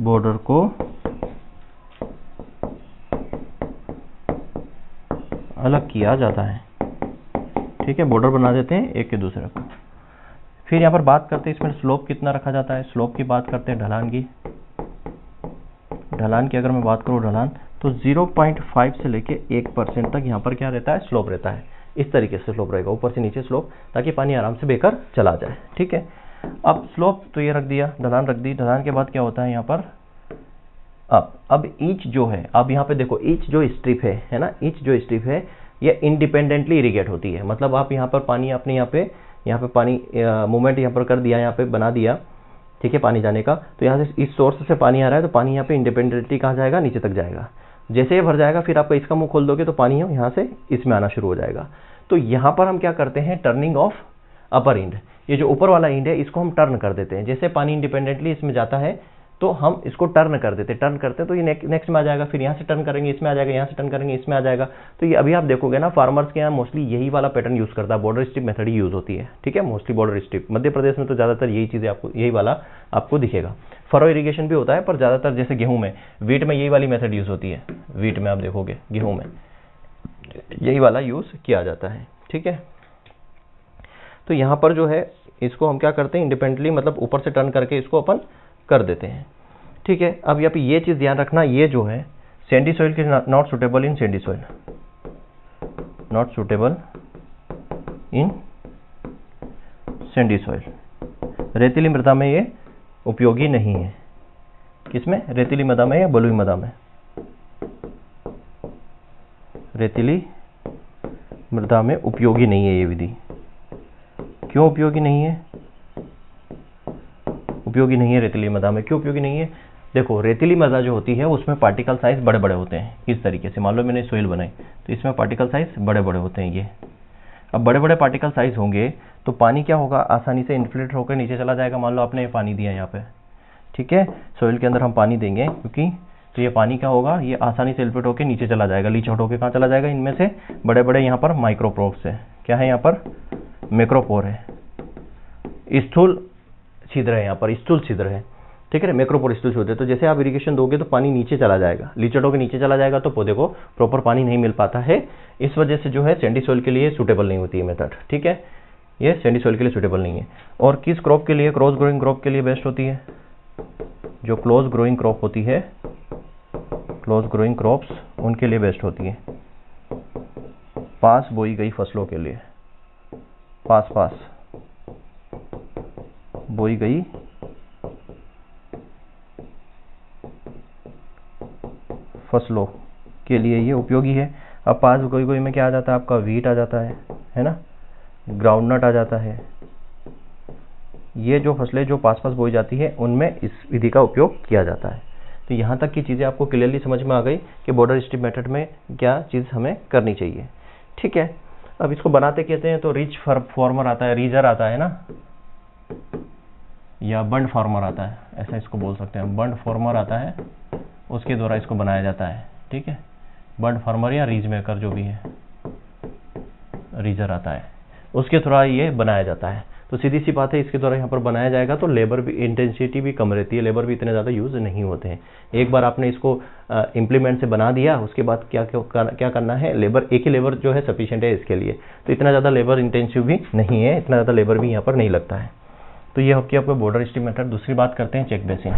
बॉर्डर को अलग किया जाता है। ठीक है, बॉर्डर बना देते हैं एक के दूसरे को। फिर यहाँ पर बात करते हैं इसमें स्लोप कितना रखा जाता है। स्लोप की बात करते हैं ढलान की। ढलान की अगर मैं बात करूँ ढलान, तो 0.5 से लेके 1% तक यहाँ पर क्या रहता है, स्लोप रहता है। इस तरीके से स्लोप रहेगा, ऊपर से नीचे स्लोप, ताकि पानी आराम से बहकर चला जाए। ठीक है, अब स्लोप तो ये रख दिया, ढलान रख दी। ढलान के बाद क्या होता है यहाँ पर, अब ईच जो है, अब यहाँ पे देखो ईच जो स्ट्रिप है ना, ईच जो स्ट्रिप है ये इंडिपेंडेंटली इरिगेट होती है। मतलब आप यहाँ पर पानी अपने यहाँ पे पानी मूवमेंट यहाँ पर कर दिया, यहाँ पे बना दिया, ठीक है, पानी जाने का। तो यहाँ से इस सोर्स से पानी आ रहा है, तो पानी यहाँ पे इंडिपेंडेंटली कहाँ जाएगा, नीचे तक जाएगा। जैसे ये भर जाएगा, फिर आपका इसका मुंह खोल दोगे तो पानी यहाँ से इसमें आना शुरू हो जाएगा। तो यहाँ पर हम क्या करते हैं, टर्निंग ऑफ अपर इंड। ये जो ऊपर वाला इंड है इसको हम टर्न कर देते हैं। जैसे पानी इंडिपेंडेंटली इसमें जाता है तो हम इसको टर्न कर देते हैं। टर्न करते हैं तो ये नेक्स्ट में आ जाएगा, फिर यहाँ से टर्न करेंगे इसमें आ जाएगा, यहाँ से टर्न करेंगे इसमें आ जाएगा। तो ये अभी आप देखोगे ना, फार्मर्स के यहाँ मोस्टली यही वाला पैटर्न यूज करता है, बॉर्डर स्ट्रिप मेथड ही यूज होती है। ठीक है, mostly border strip. Madhya Pradesh में तो ज्यादातर यही चीजें आपको, यही वाला आपको दिखेगा। फरो इरीगेशन भी होता है, पर ज्यादातर जैसे गेहूं में, वीट में यही वाली मेथड यूज होती है। वीट में आप देखोगे, गेहूं में यही वाला यूज किया जाता है। ठीक है, तो यहाँ पर जो है इसको हम क्या करते हैं, इंडिपेंडेंटली मतलब ऊपर से टर्न करके इसको अपन कर देते हैं। ठीक है, अब यहाँ पे ये चीज ध्यान रखना, ये जो है सैंडी सॉइल के not suitable in Sandy soil, not suitable in Sandy soil. रेतीली मृदा में ये उपयोगी नहीं है। किसमें, रेतीली मृदा में या बलुई मृदा में। रेतीली मृदा में उपयोगी नहीं है ये विधि। क्यों उपयोगी नहीं है, उपयोगी नहीं है रेतीली मृदा में, क्यों उपयोगी नहीं है। देखो, रेतीली मृदा जो होती है उसमें पार्टिकल साइज बड़े बड़े होते हैं। इस तरीके से मान लो मैंने सोइल बनाई तो इसमें पार्टिकल साइज बड़े बड़े होते हैं ये। अब बड़े बड़े पार्टिकल साइज होंगे तो पानी क्या होगा, आसानी से इन्फ्लेट होकर नीचे चला जाएगा। मान लो आपने पानी दिया यहाँ पे, ठीक है, सोइल के अंदर हम पानी देंगे, क्योंकि तो ये पानी क्या होगा, ये आसानी से इन्फ्लेट होकर नीचे चला जाएगा। लीच आउट होकर कहाँ चला जाएगा, इनमें से बड़े बड़े यहाँ पर माइक्रोपोर्स है। क्या है यहाँ पर, मैक्रोपोर है, स्थूल छिद्र है, यहाँ पर स्थूल छिद्र है। ठीक है, मैक्रोपोर स्थूल छिद्र है। तो जैसे आप इरिगेशन दोगे तो पानी नीचे चला जाएगा, लीचड़ों के नीचे चला जाएगा, तो पौधे को प्रॉपर पानी नहीं मिल पाता है। इस वजह से जो है सैंडी सॉइल के लिए सूटेबल नहीं होती है मेथड। ठीक है, ये सैंडी सॉइल के लिए सूटेबल नहीं है। और किस क्रॉप के लिए, क्रॉस ग्रोइंग क्रॉप के लिए बेस्ट होती है। जो क्लोज ग्रोइंग क्रॉप होती है, क्लोज ग्रोइंग क्रॉप्स उनके लिए बेस्ट होती है। पास बोई गई फसलों के लिए, पास पास बोई गई फसलों के लिए ये उपयोगी है। अब पास बोई गई में क्या आ जाता है आपका, वीट आ जाता है ना, ग्राउंडनट आ जाता है। ये जो फसलें जो पास पास बोई जाती है उनमें इस विधि का उपयोग किया जाता है। तो यहाँ तक की चीज़ें आपको क्लियरली समझ में आ गई कि बॉर्डर स्ट्रिप मेथड में क्या चीज़ हमें करनी चाहिए। ठीक है, अब इसको बनाते कहते हैं तो रिच फॉर्मर आता है, रीजर आता है ना, या बंड फॉर्मर आता है, ऐसा इसको बोल सकते हैं। बंड फॉर्मर आता है, उसके द्वारा इसको बनाया जाता है। ठीक है, बंड फॉर्मर या रीज मेकर जो भी है, रीजर आता है, उसके द्वारा ये बनाया जाता है। तो सीधी सी बात है, इसके द्वारा यहाँ पर बनाया जाएगा तो लेबर भी, इंटेंसिटी भी कम रहती है, लेबर भी इतने ज़्यादा यूज़ नहीं होते हैं। एक बार आपने इसको इम्प्लीमेंट से बना दिया, उसके बाद क्या करना है, लेबर, एक ही लेबर जो है सफिशिएंट है इसके लिए। तो इतना ज़्यादा लेबर इंटेंसिव भी नहीं है, इतना ज़्यादा लेबर भी यहाँ पर नहीं लगता है। तो ये आपकी आपको बॉर्डर स्ट्रिप मेथड। दूसरी बात करते हैं check basin.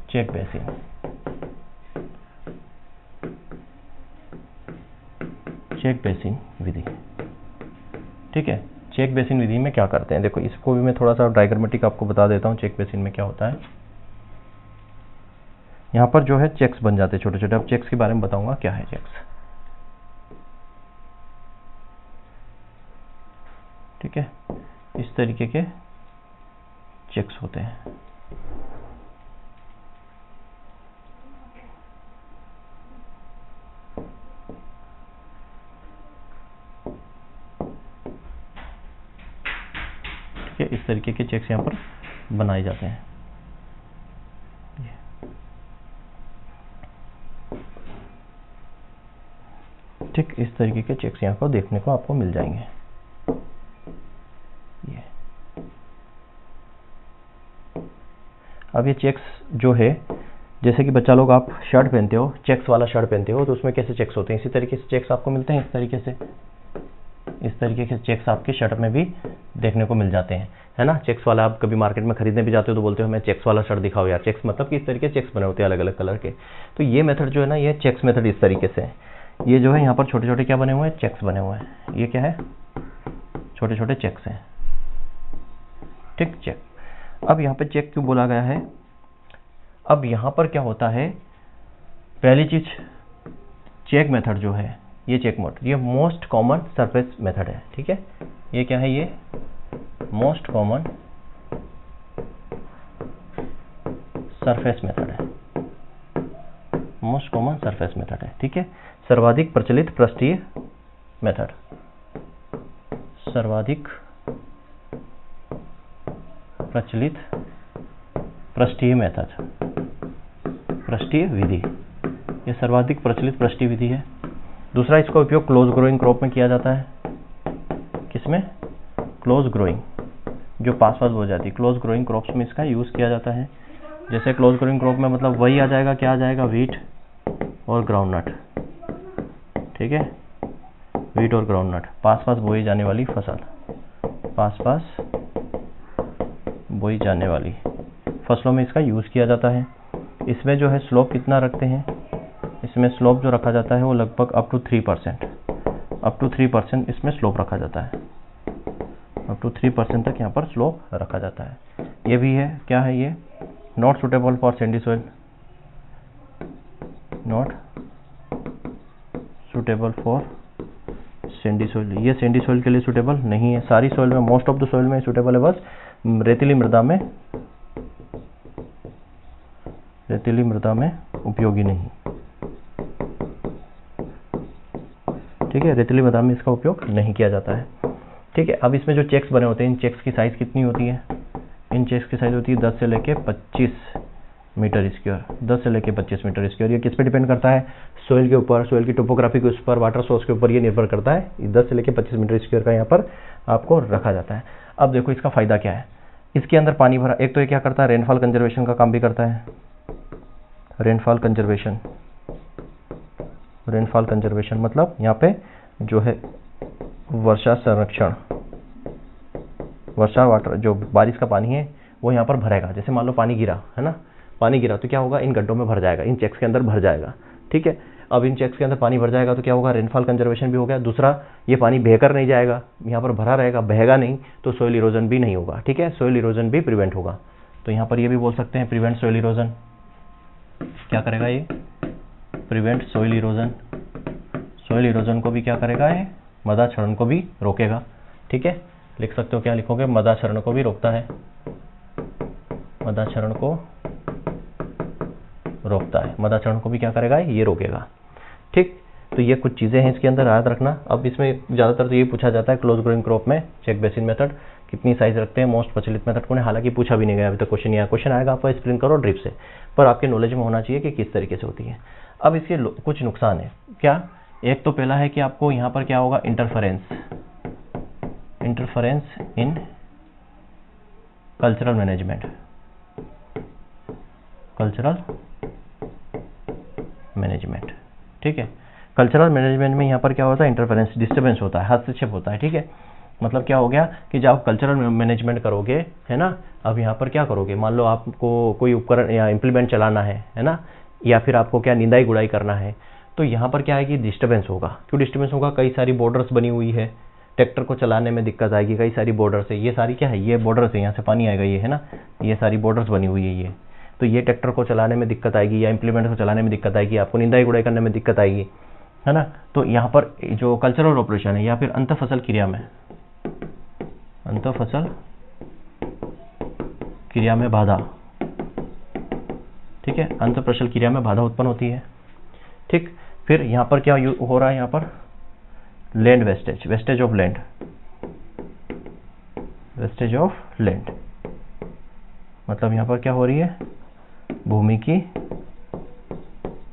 Check basin, check basin विधि। ठीक है, चेक बेसिन विधि में क्या करते हैं, देखो इसको भी मैं थोड़ा सा डायग्रामेटिक आपको बता देता हूँ। चेक बेसिन में क्या होता है, यहाँ पर जो है चेक्स बन जाते हैं छोटे छोटे। अब चेक्स के बारे में बताऊंगा क्या है चेक्स। ठीक है, इस तरीके के चेक्स होते हैं। ठीक है, इस तरीके के चेक्स यहाँ पर बनाए जाते हैं। ठीक, इस तरीके के चेक्स यहाँ पर देखने को आपको मिल जाएंगे। ये अब ये चेक्स जो है, जैसे कि बच्चा लोग आप शर्ट पहनते हो, चेक्स वाला शर्ट पहनते हो, तो उसमें कैसे चेक्स होते हैं, इसी तरीके से चेक्स आपको मिलते हैं। इस तरीके के चेक्स आपके शर्ट में भी देखने को मिल जाते हैं, है ना। चेक्स वाला आप कभी मार्केट में खरीदने भी जाते हो तो बोलते हो हमें चेक्स वाला शर्ट दिखाओ यार। चेक्स मतलब कि इस तरीके चेक्स बने होते हैं अलग अलग कलर के। तो ये मेथड जो है ना, ये चेक्स मेथड इस तरीके से है। ये जो है यहाँ पर छोटे छोटे क्या बने हुए हैं, चेक्स बने हुए हैं। ये क्या है, छोटे छोटे चेक्स हैं, ठीक, चेक। अब यहाँ पे चेक क्यों बोला गया है, अब यहाँ पर क्या होता है, पहली चीज चेक मेथड जो है, ये चेक मोड, ये मोस्ट कॉमन सरफेस मेथड है, ठीक है। ये क्या है, ये मोस्ट कॉमन सरफेस मेथड है, मोस्ट कॉमन सरफेस मेथड है, ठीक है। सर्वाधिक प्रचलित पृष्ठीय मेथड, सर्वाधिक प्रचलित पृष्ठीय मेथड, पृष्ठीय विधि, ये सर्वाधिक प्रचलित पृष्ठीय विधि है। दूसरा, इसका उपयोग क्लोज ग्रोइंग क्रॉप में किया जाता है। किसमें, क्लोज ग्रोइंग, जो पास पास हो जाती है, क्लोज ग्रोइंग क्रॉप्स में इसका यूज किया जाता है। जैसे क्लोज ग्रोइंग क्रॉप में मतलब वही आ जाएगा, क्या आ जाएगा, व्हीट और ग्राउंडनट, ठीक है, व्हीट और ग्राउंडनट, पास पास बोई जाने वाली फसल, पास पास बोई जाने वाली फसलों में इसका यूज किया जाता है। इसमें जो है स्लोप कितना रखते हैं, इसमें स्लोप जो रखा जाता है वो लगभग अप टू 3%, अप टू 3% इसमें स्लोप रखा जाता है, अप टू 3% तक यहाँ पर स्लोप रखा जाता है। ये भी है, क्या है ये, not suitable for Sandy soil, not suitable for Sandy soil, ये सैंडी सॉइल के लिए सुटेबल नहीं है। सारी सॉइल में, मोस्ट ऑफ द सॉइल में सुटेबल है, बस रेतीली मृदा में, रेतीली मृदा में उपयोगी नहीं, ठीक है, रेतीली मृदा में इसका उपयोग नहीं किया जाता है, ठीक है। अब इसमें जो चेक्स बने होते हैं, इन चेक्स की साइज कितनी होती है, इन चेक्स की साइज होती है 10 से लेके 25 मीटर स्क्वायर, 10 से लेके 25 मीटर स्क्वायर। ये किस पे डिपेंड करता है, सोइल के ऊपर, सोइल की टोपोग्राफी के ऊपर, वाटर सोर्स के ऊपर ये निर्भर करता है। 10 से लेके 25 मीटर स्क्वायर का यहाँ पर आपको रखा जाता है। अब देखो इसका फायदा क्या है, इसके अंदर पानी भरा, एक तो ये क्या करता है, रेनफॉल कंजर्वेशन का काम भी करता है, रेनफॉल कंजर्वेशन, रेनफॉल कंजर्वेशन मतलब यहाँ पे जो है वर्षा संरक्षण, वर्षा वाटर, जो बारिश का पानी है वो यहाँ पर भरेगा। जैसे मान लो पानी गिरा, है ना, पानी गिरा तो क्या होगा, इन गड्ढों में भर जाएगा, इन चेक्स के अंदर भर जाएगा, ठीक है। अब इन चेक्स के अंदर पानी भर जाएगा तो क्या होगा, रेनफॉल कंजर्वेशन भी हो गया। दूसरा, ये पानी बहकर नहीं जाएगा, यहाँ पर भरा रहेगा, बहेगा नहीं, तो सोइल इरोजन भी नहीं होगा, ठीक है, सोइल इरोजन भी प्रिवेंट होगा। तो यहाँ पर ये भी बोल सकते हैं प्रिवेंट सोइल इरोजन, क्या करेगा ये, prevent soil erosion, soil erosion को भी क्या करेगा, ये मृदा क्षरण को भी रोकेगा, ठीक है। लिख सकते हो, क्या लिखोगे, मृदा क्षरण को भी रोकता है, मृदा क्षरण को रोकता है, मृदा क्षरण को भी क्या करेगा, ये रोकेगा, ठीक। तो ये कुछ चीजें हैं इसके अंदर याद रखना। अब इसमें ज्यादातर तो ये पूछा जाता है क्लोज ग्रोइंग क्रॉप में चेक बेसिन मेथड कितनी साइज रखते हैं, मोस्ट प्रचलित मेथड को हालांकि पूछा भी नहीं गया अभी तक, क्वेश्चन आया, क्वेश्चन आएगा आपको स्प्रिंकलर और ड्रिप से, पर आपके नॉलेज में होना चाहिए कि किस तरीके से होती है। अब इसके कुछ नुकसान है, क्या, एक तो पहला है कि आपको यहाँ पर क्या होगा, इंटरफेरेंस, इंटरफेरेंस इन कल्चरल मैनेजमेंट, कल्चरल मैनेजमेंट, ठीक है। कल्चरल मैनेजमेंट में यहाँ पर क्या होता है, इंटरफेरेंस, डिस्टर्बेंस होता है, हस्तक्षेप होता है, ठीक है। मतलब क्या हो गया कि जब आप कल्चरल मैनेजमेंट करोगे, है ना, अब यहाँ पर क्या करोगे, मान लो आपको कोई उपकरण या इम्प्लीमेंट चलाना है ना, या फिर आपको क्या निंदाई गुड़ाई करना है, तो यहाँ पर क्या है कि डिस्टर्बेंस होगा। क्यों डिस्टर्बेंस होगा, कई सारी बॉर्डर्स बनी हुई है, ट्रैक्टर को चलाने में दिक्कत आएगी, कई सारी बॉर्डर्स है, ये सारी क्या है, ये बॉर्डर्स है, यहाँ से पानी आएगा, ये है ना, ये सारी बॉर्डर्स बनी हुई है ये, तो ये ट्रैक्टर को चलाने में दिक्कत आएगी या इम्प्लीमेंट को चलाने में दिक्कत आएगी, आपको निंदाई गुड़ाई करने में दिक्कत आएगी, है ना। तो यहाँ पर जो कल्चरल ऑपरेशन है या फिर अंत फसल क्रिया में, अंत फसल क्रिया में बाधा, ठीक है, अंत फसल क्रिया में बाधा उत्पन्न होती है, ठीक। फिर यहाँ पर क्या हो रहा है, यहाँ पर land wastage, wastage of land, wastage of land, मतलब यहाँ पर क्या हो रही है, भूमि की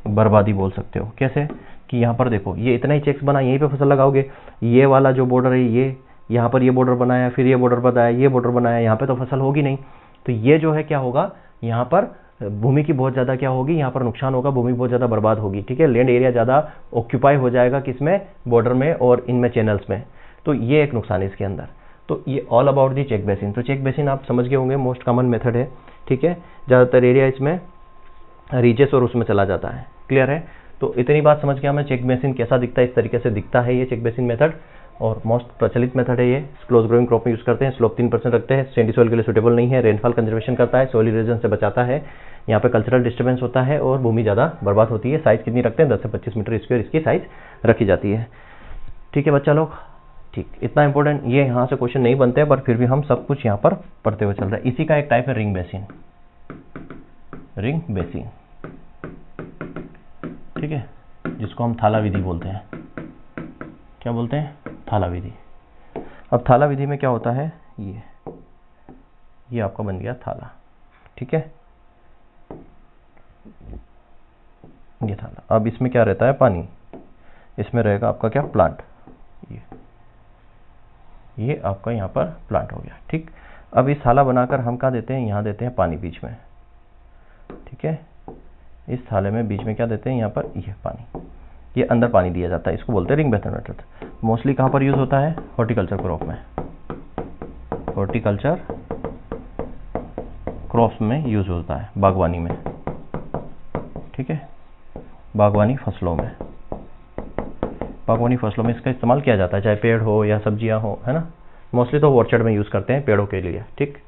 बर्बादी बोल सकते हो। कैसे कि यहाँ पर देखो, ये इतना ही चेक्स बना, यहीं पे फसल लगाओगे, ये वाला जो बॉर्डर है, ये यहाँ पर ये बॉर्डर बनाया, फिर ये बॉर्डर बनाया, ये बॉर्डर बनाया, यहाँ पे तो फसल होगी नहीं, तो ये जो है क्या होगा यहाँ पर भूमि की बहुत ज़्यादा क्या होगी, यहाँ पर नुकसान होगा, भूमि बहुत ज़्यादा बर्बाद होगी, ठीक है। लैंड एरिया ज़्यादा ऑक्यूपाई हो जाएगा किसमें, बॉर्डर में और इनमें चैनल्स में, तो ये एक नुकसान है इसके अंदर। तो ये all about the check basin. तो चेक बेसिन आप समझ गए होंगे, मोस्ट कॉमन मेथड है, ठीक है। ज़्यादातर एरिया इसमें रीचेस और उसमें चला जाता है, क्लियर है। तो इतनी बात समझ गया मैं, चेक बेसिन कैसा दिखता है, इस तरीके से दिखता है ये चेक बेसिन मेथड, और मोस्ट प्रचलित मेथड है ये। क्लोज ग्रोइंग क्रॉप में यूज़ करते हैं, स्लोप 3% रखते हैं, सैंडी सॉइल के लिए सूटेबल नहीं है, रेनफॉल कंजर्वेशन करता है, सॉइल इरोजन से बचाता है, यहाँ पे कल्चरल डिस्टर्बेंस होता है और भूमि ज़्यादा बर्बाद होती है। साइज़ कितनी रखते हैं, 10 से 25 मीटर स्क्वायर इसकी साइज़ रखी जाती है, ठीक है बच्चा लोग। ठीक, इतना इंपॉर्टेंट ये यहाँ से क्वेश्चन नहीं बनते हैं, पर फिर भी हम सब कुछ यहाँ पर पढ़ते हुए चल रहे हैं। इसी का एक टाइप है रिंग बेसिन, रिंग बेसिन, ठीक है, जिसको हम थाला विधि बोलते हैं। क्या बोलते हैं, थाला विधि। अब थाला विधि में क्या होता है, ये आपका बन गया थाला, ठीक है, ये थाला। अब इसमें क्या रहता है, पानी, इसमें रहेगा आपका क्या, प्लांट, ये आपका यहाँ पर प्लांट हो गया, ठीक। अब इस थाला बनाकर हम क्या देते हैं, यहाँ देते हैं पानी बीच में, ठीक है। इस थाले में बीच में क्या देते हैं, यहाँ पर ये पानी, ये अंदर पानी दिया जाता है, इसको बोलते हैं रिंग बेसिन मेथड। मोस्टली कहाँ पर यूज होता है, हॉर्टिकल्चर क्रॉप में, हॉर्टिकल्चर क्रॉप्स में यूज होता है, बागवानी में, ठीक है, बागवानी फसलों में, बागवानी फसलों में इसका इस्तेमाल किया जाता है, चाहे पेड़ हो या सब्जियां हो, है ना। मोस्टली तो ऑर्चर्ड में यूज़ करते हैं पेड़ों के लिए, ठीक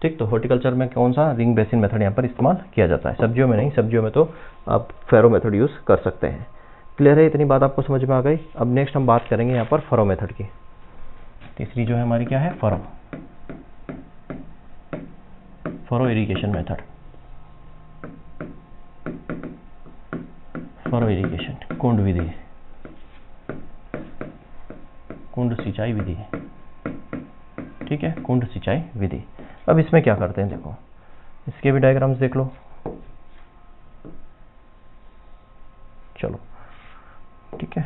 ठीक। तो हॉर्टिकल्चर में कौन सा रिंग बेसिन मेथड यहाँ पर इस्तेमाल किया जाता है, सब्जियों में नहीं, सब्जियों में तो आप फैरो मेथड यूज़ कर सकते हैं, क्लियर है। इतनी बात आपको समझ में आ गई। अब नेक्स्ट हम बात करेंगे यहाँ पर फरो मेथड की। तीसरी जो है हमारी क्या है, furrow, furrow irrigation method, furrow irrigation, कुंड विधि, कुंड सिंचाई विधि, ठीक है, कुंड सिंचाई विधि। अब इसमें क्या करते हैं, देखो इसके भी डायग्राम्स देख लो, चलो ठीक है।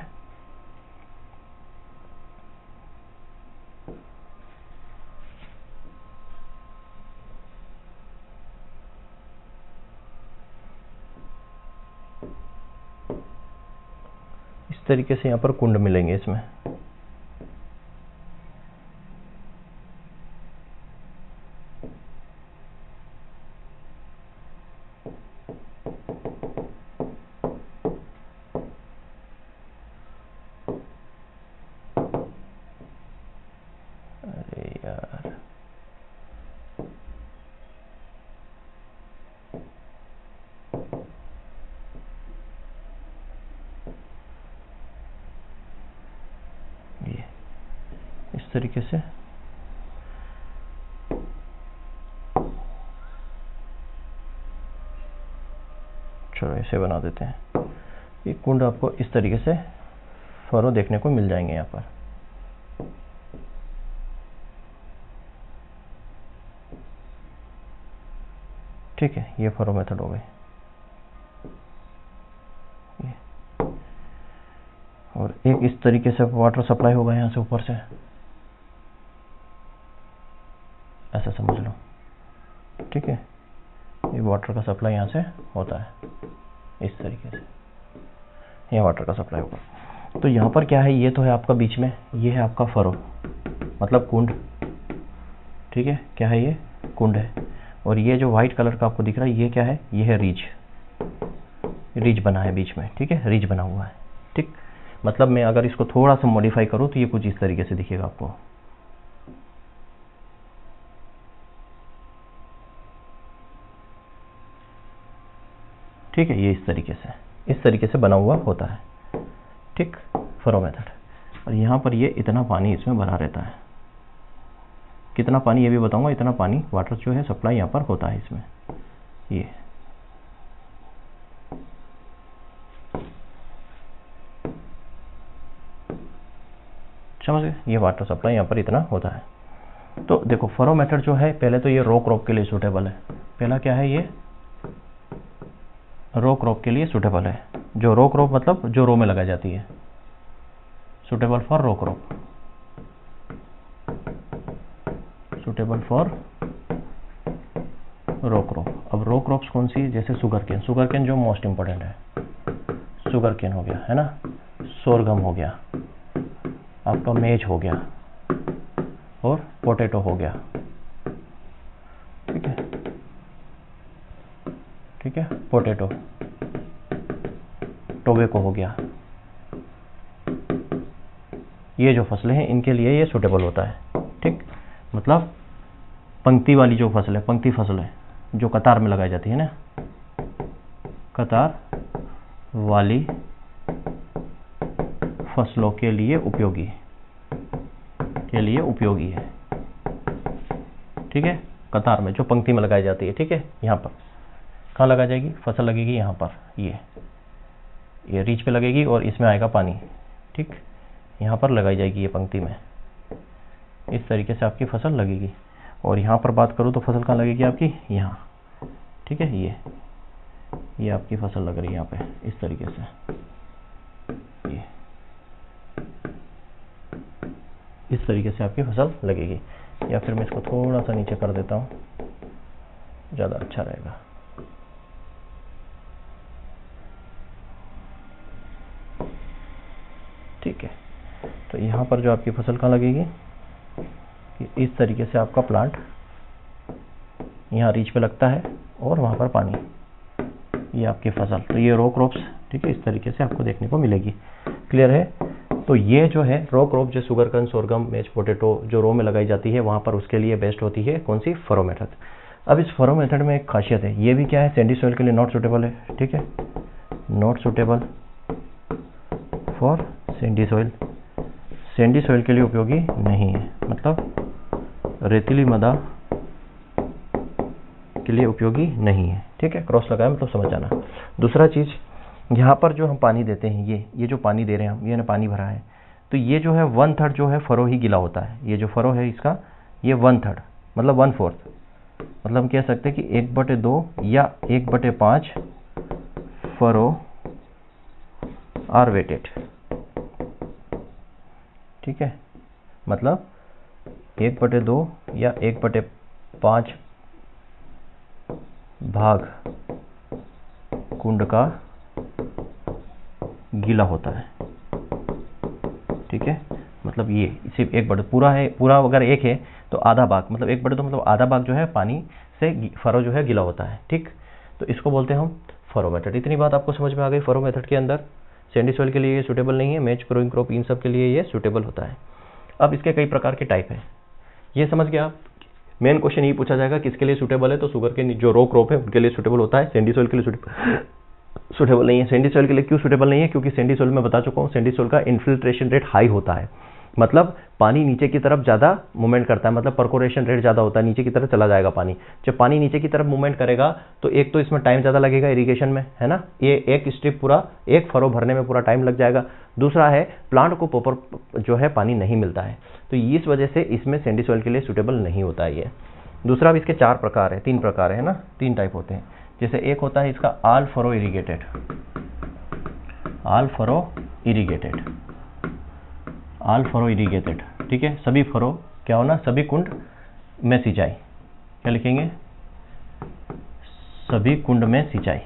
इस तरीके से यहाँ पर कुंड मिलेंगे इसमें, इस तरीके से चलो ऐसे बना देते हैं। ये कुंड आपको इस तरीके से फरो देखने को मिल जाएंगे यहाँ पर, ठीक है। ये फरो मेथड हो गई, और एक इस तरीके से वाटर सप्लाई होगा यहाँ से ऊपर से, ऐसा समझ लो, ठीक है। ये वाटर का सप्लाई यहाँ से होता है इस तरीके से, ये वाटर का सप्लाई होगा। तो यहाँ पर क्या है, ये तो है आपका बीच में, ये है आपका फरो मतलब कुंड, ठीक है। क्या है, ये कुंड है, और ये जो व्हाइट कलर का आपको दिख रहा है ये क्या है, ये है रीच, रीच बना है बीच में, ठीक है, रीच बना हुआ है, ठीक। मतलब मैं अगर इसको थोड़ा सा मॉडिफाई करूँ तो ये कुछ इस तरीके से दिखेगा आपको, ठीक है। ये इस तरीके से बना हुआ होता है, ठीक, फरो मेथड। और यहाँ पर ये इतना पानी इसमें भरा रहता है, कितना पानी ये भी बताऊंगा, इतना पानी वाटर जो है सप्लाई यहाँ पर होता है इसमें, ये समझ गए, ये वाटर सप्लाई यहाँ पर इतना होता है। तो देखो फरो मेथड जो है, पहले तो ये रो क्रॉप के लिए सूटेबल है। पहला क्या है, ये रो क्रॉप के लिए सूटेबल है। जो रो क्रॉप मतलब जो रो में लगाई जाती है, suitable for row crop, suitable for row crop. अब रो क्रॉप्स कौन सी, जैसे शुगर केन जो मोस्ट इंपॉर्टेंट है, शुगर केन हो गया है ना, सोरगम हो गया, आपका मेज हो गया और पोटैटो हो गया। ठीक है, ठीक है, पोटैटो, टोबैको हो गया। ये जो फसलें हैं इनके लिए ये सूटेबल होता है। ठीक, मतलब पंक्ति वाली जो फसल है, पंक्ति फसल है जो कतार में लगाई जाती है ना, कतार वाली फसलों के लिए उपयोगी है। ठीक है, कतार में जो पंक्ति में लगाई जाती है। ठीक है, यहाँ पर कहाँ लगाई जाएगी, फसल लगेगी यहाँ पर, ये रीच पे लगेगी और इसमें आएगा पानी। ठीक, यहाँ पर लगाई जाएगी ये पंक्ति में, इस तरीके से आपकी फसल लगेगी। और यहाँ पर बात करूँ तो फसल कहाँ लगेगी आपकी, यहाँ। ठीक है, ये आपकी फसल लग रही है यहाँ पे इस तरीके से, ये इस तरीके से आपकी फसल लगेगी। या फिर मैं इसको थोड़ा सा नीचे कर देता हूँ, ज़्यादा अच्छा रहेगा। ठीक है, तो यहाँ पर जो आपकी फसल कहाँ लगेगी, इस तरीके से आपका प्लांट यहाँ रीच पे लगता है और वहाँ पर पानी, ये आपकी फसल। तो ये रो क्रॉप्स, ठीक है, इस तरीके से आपको देखने को मिलेगी। क्लियर है? तो ये जो है रो क्रॉप, जो शुगर केन, सोरगम, मेज, पोटैटो जो रो में लगाई जाती है वहाँ पर उसके लिए बेस्ट होती है कौन सी, फरो मेथड। अब इस फरो मेथड में एक खासियत है, ये भी क्या है, सैंडी सॉइल के लिए नॉट सूटेबल है। ठीक है, not suitable for Sandy soil, Sandy soil के लिए उपयोगी नहीं है, मतलब रेतीली मृदा के लिए उपयोगी नहीं है। ठीक है, क्रॉस लगाया मतलब समझ आना। दूसरा चीज़, यहाँ पर जो हम पानी देते हैं, ये जो पानी दे रहे हैं हम, ये ना पानी भरा है, तो ये जो है 1/3 जो है फरो ही गीला होता है। ये जो फरो है इसका, ये 1/3 मतलब 1/4, मतलब हम कह सकते हैं कि 1/2 या 1/5 फरो आर वेटेड। ठीक है, मतलब 1/2 या 1/5 भाग कुंड का गीला होता है। ठीक है, मतलब ये सिर्फ 1/2 पूरा है, पूरा अगर 1 है तो आधा भाग, मतलब 1/2 मतलब आधा भाग जो है पानी से फरो जो है गीला होता है। ठीक, तो इसको बोलते हैं हम फरो मेथड। इतनी बात आपको समझ में आ गई। फरो मेथड के अंदर सैंडी सॉइल के लिए ये सूटेबल नहीं है, मेज, ग्रोइंग क्रॉप, इन सब के लिए ये सूटेबल होता है। अब इसके कई प्रकार के टाइप हैं, ये समझ गया आप। मेन क्वेश्चन ये पूछा जाएगा किसके लिए सूटेबल है, तो शुगर के जो रो क्रॉप है उनके लिए सूटेबल होता है, सैंडी सॉइल के लिए सूटेबल नहीं है। सैंडी सॉइल के लिए क्यों सूटेबल नहीं है, क्योंकि सैंडी सॉइल में बता चुका हूँ, सैंडी सॉइल का इन्फिल्ट्रेशन रेट हाई होता है, मतलब पानी नीचे की तरफ ज़्यादा मूवमेंट करता है, मतलब परकोरेशन रेट ज़्यादा होता है, नीचे की तरफ चला जाएगा पानी। जब पानी नीचे की तरफ मूवमेंट करेगा तो एक तो इसमें टाइम ज़्यादा लगेगा इरिगेशन में, है ना, ये एक स्ट्रिप पूरा, एक फरो भरने में पूरा टाइम लग जाएगा। दूसरा है प्लांट को प्रॉपर जो है पानी नहीं मिलता है, तो इस वजह से इसमें सैंडी सॉइल के लिए सूटेबल नहीं होता है ये। दूसरा, अब इसके 4 प्रकार है, 3 प्रकार है ना, 3 टाइप होते हैं। जैसे एक होता है इसका all furrow irrigated, all furrow irrigated, all furrow irrigated. ठीक है, सभी फरो क्या होना, सभी कुंड में सिंचाई, क्या लिखेंगे, सभी कुंड में सिंचाई,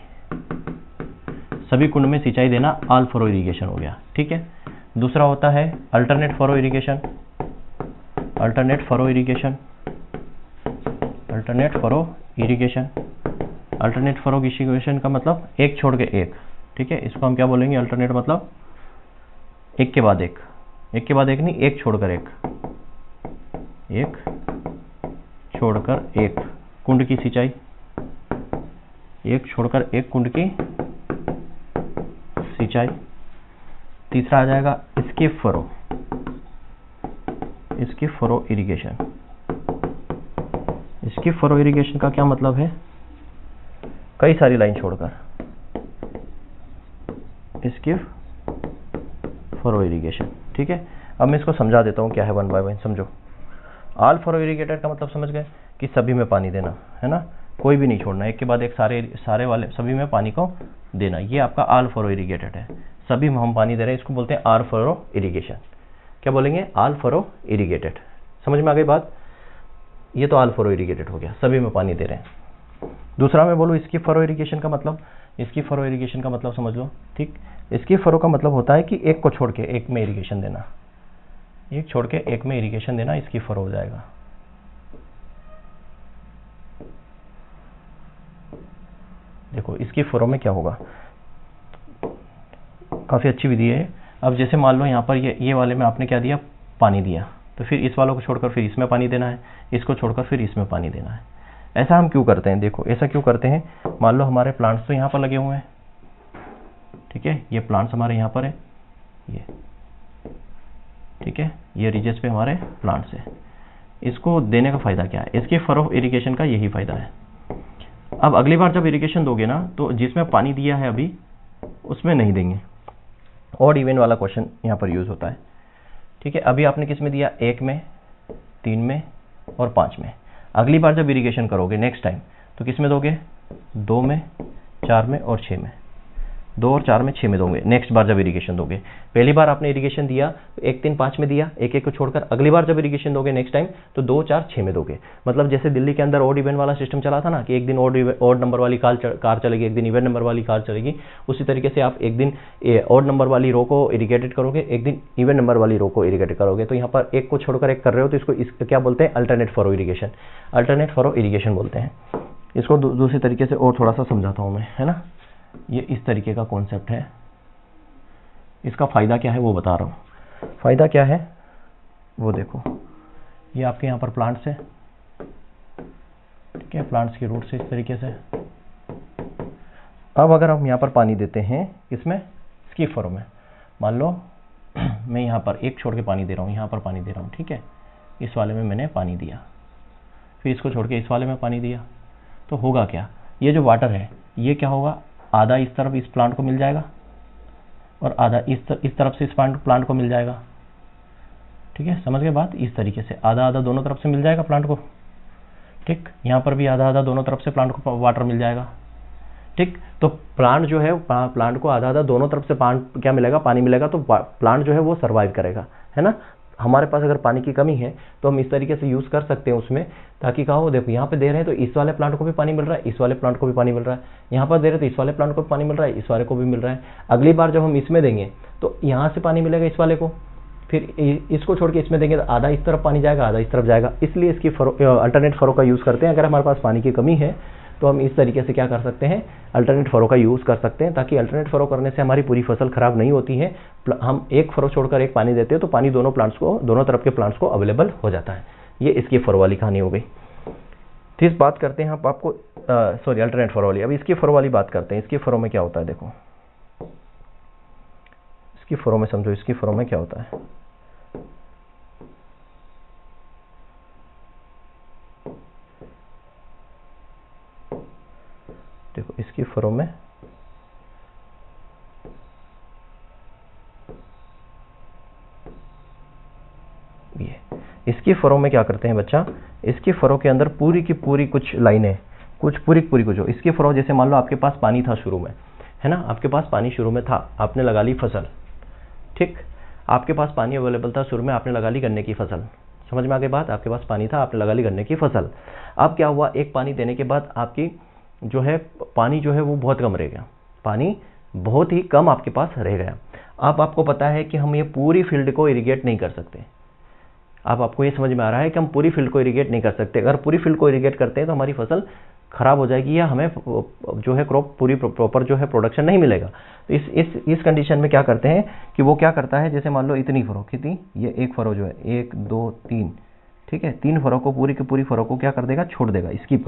सभी कुंड में सिंचाई देना ऑल फरो इरिगेशन हो गया। ठीक है, दूसरा होता है alternate furrow irrigation, alternate furrow irrigation, alternate furrow irrigation. Alternate furrow irrigation का मतलब एक छोड़ के एक। ठीक है, इसको हम क्या बोलेंगे, अल्टरनेट मतलब एक के बाद एक, एक के बाद एक नहीं, एक छोड़कर एक, एक छोड़कर एक कुंड की सिंचाई, एक छोड़कर एक कुंड की सिंचाई। तीसरा आ जाएगा skip furrow, skip furrow irrigation. Skip furrow irrigation का क्या मतलब है, कई सारी लाइन छोड़कर, स्किप फरो इरिगेशन। ठीक है, अब मैं इसको समझा देता हूँ क्या है, 1 बाय 1 समझो। ऑल फरो इरिगेटेड का मतलब समझ गए कि सभी में पानी देना, है ना, कोई भी नहीं छोड़ना, एक के बाद एक सारे वाले सभी में पानी को देना, ये आपका ऑल फरो इरिगेटेड है, सभी में हम पानी दे रहे हैं, इसको बोलते हैं ऑल फरो इरिगेशन। क्या बोलेंगे, ऑल फरो इरिगेटेड। समझ में आ गई बात, ये तो ऑल फरो इरिगेटेड हो गया, सभी में पानी दे रहे हैं। दूसरा मैं बोलूँ इसकी फरो इरिगेशन का मतलब, इसकी फरो इरिगेशन का मतलब समझ लो, ठीक। इसकी फरो का मतलब होता है कि एक को छोड़ के एक में इरिगेशन देना, एक छोड़ के एक में इरिगेशन देना, इसकी फरो हो जाएगा। देखो इसकी फरो में क्या होगा, काफ़ी अच्छी विधि है। अब जैसे मान लो यहाँ पर ये वाले में आपने क्या दिया, पानी दिया, तो फिर इस वालों को छोड़कर फिर इसमें पानी देना है, इसको छोड़कर फिर इसमें पानी देना है। ऐसा हम क्यों करते हैं, देखो ऐसा क्यों करते हैं, मान लो हमारे प्लांट्स तो यहाँ पर लगे हुए हैं, ठीक है, ये प्लांट्स हमारे यहाँ पर है, ये ठीक है, ये रिजेस पे हमारे प्लांट्स है। इसको देने का फ़ायदा क्या है, इसके फरो इरिगेशन का यही फ़ायदा है। अब अगली बार जब इरिगेशन दोगे ना, तो जिसमें पानी दिया है अभी उसमें नहीं देंगे। ऑड इवन वाला क्वेश्चन यहाँ पर यूज़ होता है, ठीक है। अभी आपने किस में दिया, 1 में, 3 में और 5 में। अगली बार जब इरिगेशन करोगे नेक्स्ट टाइम, तो किस में दोगे, 2 में, 4 में और 6 में। 2 और 4 में, 6 में दोगे नेक्स्ट बार जब इरिगेशन दोगे। पहली बार आपने इरिगेशन दिया तो 1, 3, 5 में दिया, एक को छोड़कर। अगली बार जब इरिगेशन दोगे नेक्स्ट टाइम, तो 2, 4, 6 में दोगे। मतलब जैसे दिल्ली के अंदर ऑड इवन वाला सिस्टम चला था ना, कि एक दिन ऑड नंबर वाली कार चलेगी, एक दिन इवन नंबर वाली कार चलेगी। उसी तरीके से आप एक दिन ऑड नंबर वाली रो को इरिगेटेड करोगे, एक दिन इवन नंबर वाली रो को इरिगेटेड करोगे। तो यहाँ पर एक को छोड़कर एक कर रहे हो, तो इसको क्या बोलते हैं, alternate furrow irrigation, alternate furrow irrigation बोलते हैं। इसको दूसरी तरीके से और थोड़ा सा समझाता हूँ मैं, है ना। ये इस तरीके का कॉन्सेप्ट है। इसका फ़ायदा क्या है वो बता रहा हूँ। फ़ायदा क्या है वो देखो, ये आपके यहाँ पर प्लांट्स है, ठीक है, प्लांट्स की रूट से इस तरीके से। अब अगर हम यहाँ पर पानी देते हैं, इसमें इसकी फरो में, मान लो मैं यहाँ पर एक छोड़ के पानी दे रहा हूँ, यहाँ पर पानी दे रहा हूँ, ठीक है, इस वाले में मैंने पानी दिया, फिर इसको छोड़ के इस वाले में पानी दिया, तो होगा क्या, ये जो वाटर है ये क्या होगा, आधा इस तरफ इस प्लांट को मिल जाएगा और आधा इस तरफ से इस प्लांट को मिल जाएगा, ठीक है, समझ गए बात। इस तरीके से आधा आधा दोनों तरफ से मिल जाएगा प्लांट को, ठीक। यहाँ पर भी आधा आधा दोनों तरफ से प्लांट को वाटर मिल जाएगा, ठीक। तो प्लांट जो है, प्लांट को आधा आधा दोनों तरफ से क्या मिलेगा, पानी मिलेगा, तो प्लांट जो है वो सर्वाइव करेगा, है ना। हमारे पास अगर पानी की कमी है तो हम इस तरीके से यूज़ कर सकते हैं उसमें, ताकि क्या हो, देखो यहाँ पे दे रहे हैं तो इस वाले प्लांट को भी पानी मिल रहा है, इस वाले प्लांट को भी पानी मिल रहा है, यहाँ पर दे रहे हैं तो इस वाले प्लांट को भी पानी मिल रहा है, इस वाले को भी मिल रहा है। अगली बार जब हम इसमें देंगे तो यहाँ से पानी मिलेगा इस वाले को, फिर इसको छोड़ के इसमें देंगे तो आधा इस तरफ पानी जाएगा, आधा इस तरफ जाएगा। इसलिए इसकी अल्टरनेट फरो का यूज़ करते हैं। अगर हमारे पास पानी की कमी है तो हम इस तरीके से क्या कर सकते हैं, अल्टरनेट फरो का यूज़ कर सकते हैं, ताकि अल्टरनेट फरो करने से हमारी पूरी फसल खराब नहीं होती है। हम एक फरो छोड़कर एक पानी देते हैं तो पानी दोनों तरफ के प्लांट्स को अवेलेबल हो जाता है। ये इसकी फरो वाली कहानी हो गई। तो इस बात करते हैं हम आपको, सॉरी अल्टरनेट फरो वाली। अब इसकी फरो वाली बात करते हैं। इसकी फरो में क्या होता है, देखो इसकी फरो में समझो, इसकी फरो में क्या होता है। देखो इसकी फरो में ये, इसकी फरो में क्या करते हैं बच्चा, इसकी फरो के अंदर पूरी की पूरी कुछ लाइनें, कुछ पूरी कुछ हो। इसकी फरो जैसे मान लो आपके पास पानी था शुरू में, है ना, आपके पास पानी शुरू में था, आपने लगा ली फसल, ठीक, आपके पास पानी अवेलेबल था शुरू में, आपने लगा ली गन्ने की फसल। समझ में आ गई बात, आपके पास पानी था, आपने लगा ली गन्ने की फसल। अब क्या हुआ, एक पानी देने के बाद आपकी जो है पानी जो है वो बहुत कम रह गया, पानी बहुत ही कम आपके पास रह गया। अब आपको पता है कि हम ये पूरी फील्ड को इरिगेट नहीं कर सकते। अब आपको ये समझ में आ रहा है कि हम पूरी फील्ड को इरिगेट नहीं कर सकते। अगर पूरी फील्ड को इरिगेट करते हैं तो हमारी फसल खराब हो जाएगी, या हमें जो है क्रॉप पूरी प्रॉपर जो है प्रोडक्शन नहीं मिलेगा। तो इस कंडीशन में क्या करते हैं कि वो क्या करता है, जैसे मान लो इतनी फरो, कितनी, ये एक फरो जो है 1 2 3, ठीक है, 3 फरो को पूरी की पूरी फरो को क्या कर देगा, छोड़ देगा, स्किप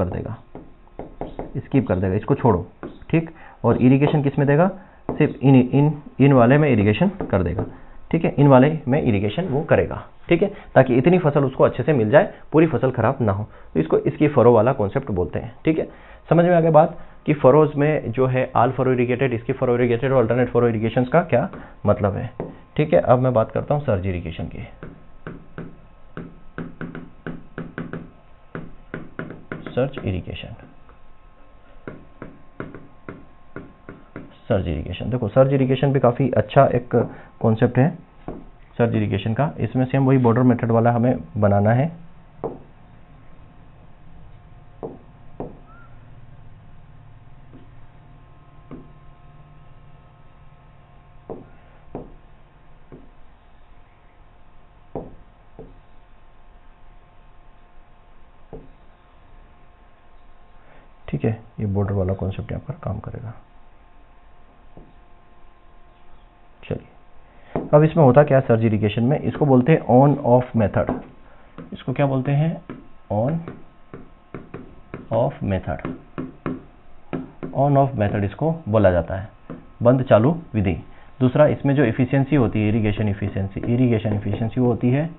कर देगा, इसको छोड़ो, ठीक। और इरिगेशन किस में देगा, सिर्फ इन वाले में इरिगेशन कर देगा, ठीक है, इन वाले में इरिगेशन वो करेगा, ठीक है, ताकि इतनी फसल उसको अच्छे से मिल जाए, पूरी फसल खराब ना हो। तो इसको इसकी फरो वाला कॉन्सेप्ट बोलते हैं, ठीक है। समझ में आ गया बात कि फरोज में जो है आल फरो इरिगेटेड, इसकी फरो इरिगेटेड और अल्टरनेट फरो इरिगेशन का क्या मतलब है, ठीक है। अब मैं बात करता हूँ सर्ज इरिगेशन की। सर्ज इरिगेशन, सर्ज इरिगेशन, देखो सर्ज इरिगेशन भी काफ़ी अच्छा एक कॉन्सेप्ट है सर्ज इरिगेशन का। इसमें से हम वही बॉर्डर मेथड वाला हमें बनाना है। है, ये बॉर्डर वाला कॉन्सेप्ट यहाँ पर काम करेगा। चलिए, अब इसमें होता क्या है सर्ज इरिगेशन में, इसको बोलते हैं ऑन ऑफ मेथड। इसको क्या बोलते हैं, on off method. On off method इसको बोला जाता है, बंद चालू विधि। दूसरा, इसमें जो एफिशिएंसी होती है, इरिगेशन एफिशिएंसी वो होती है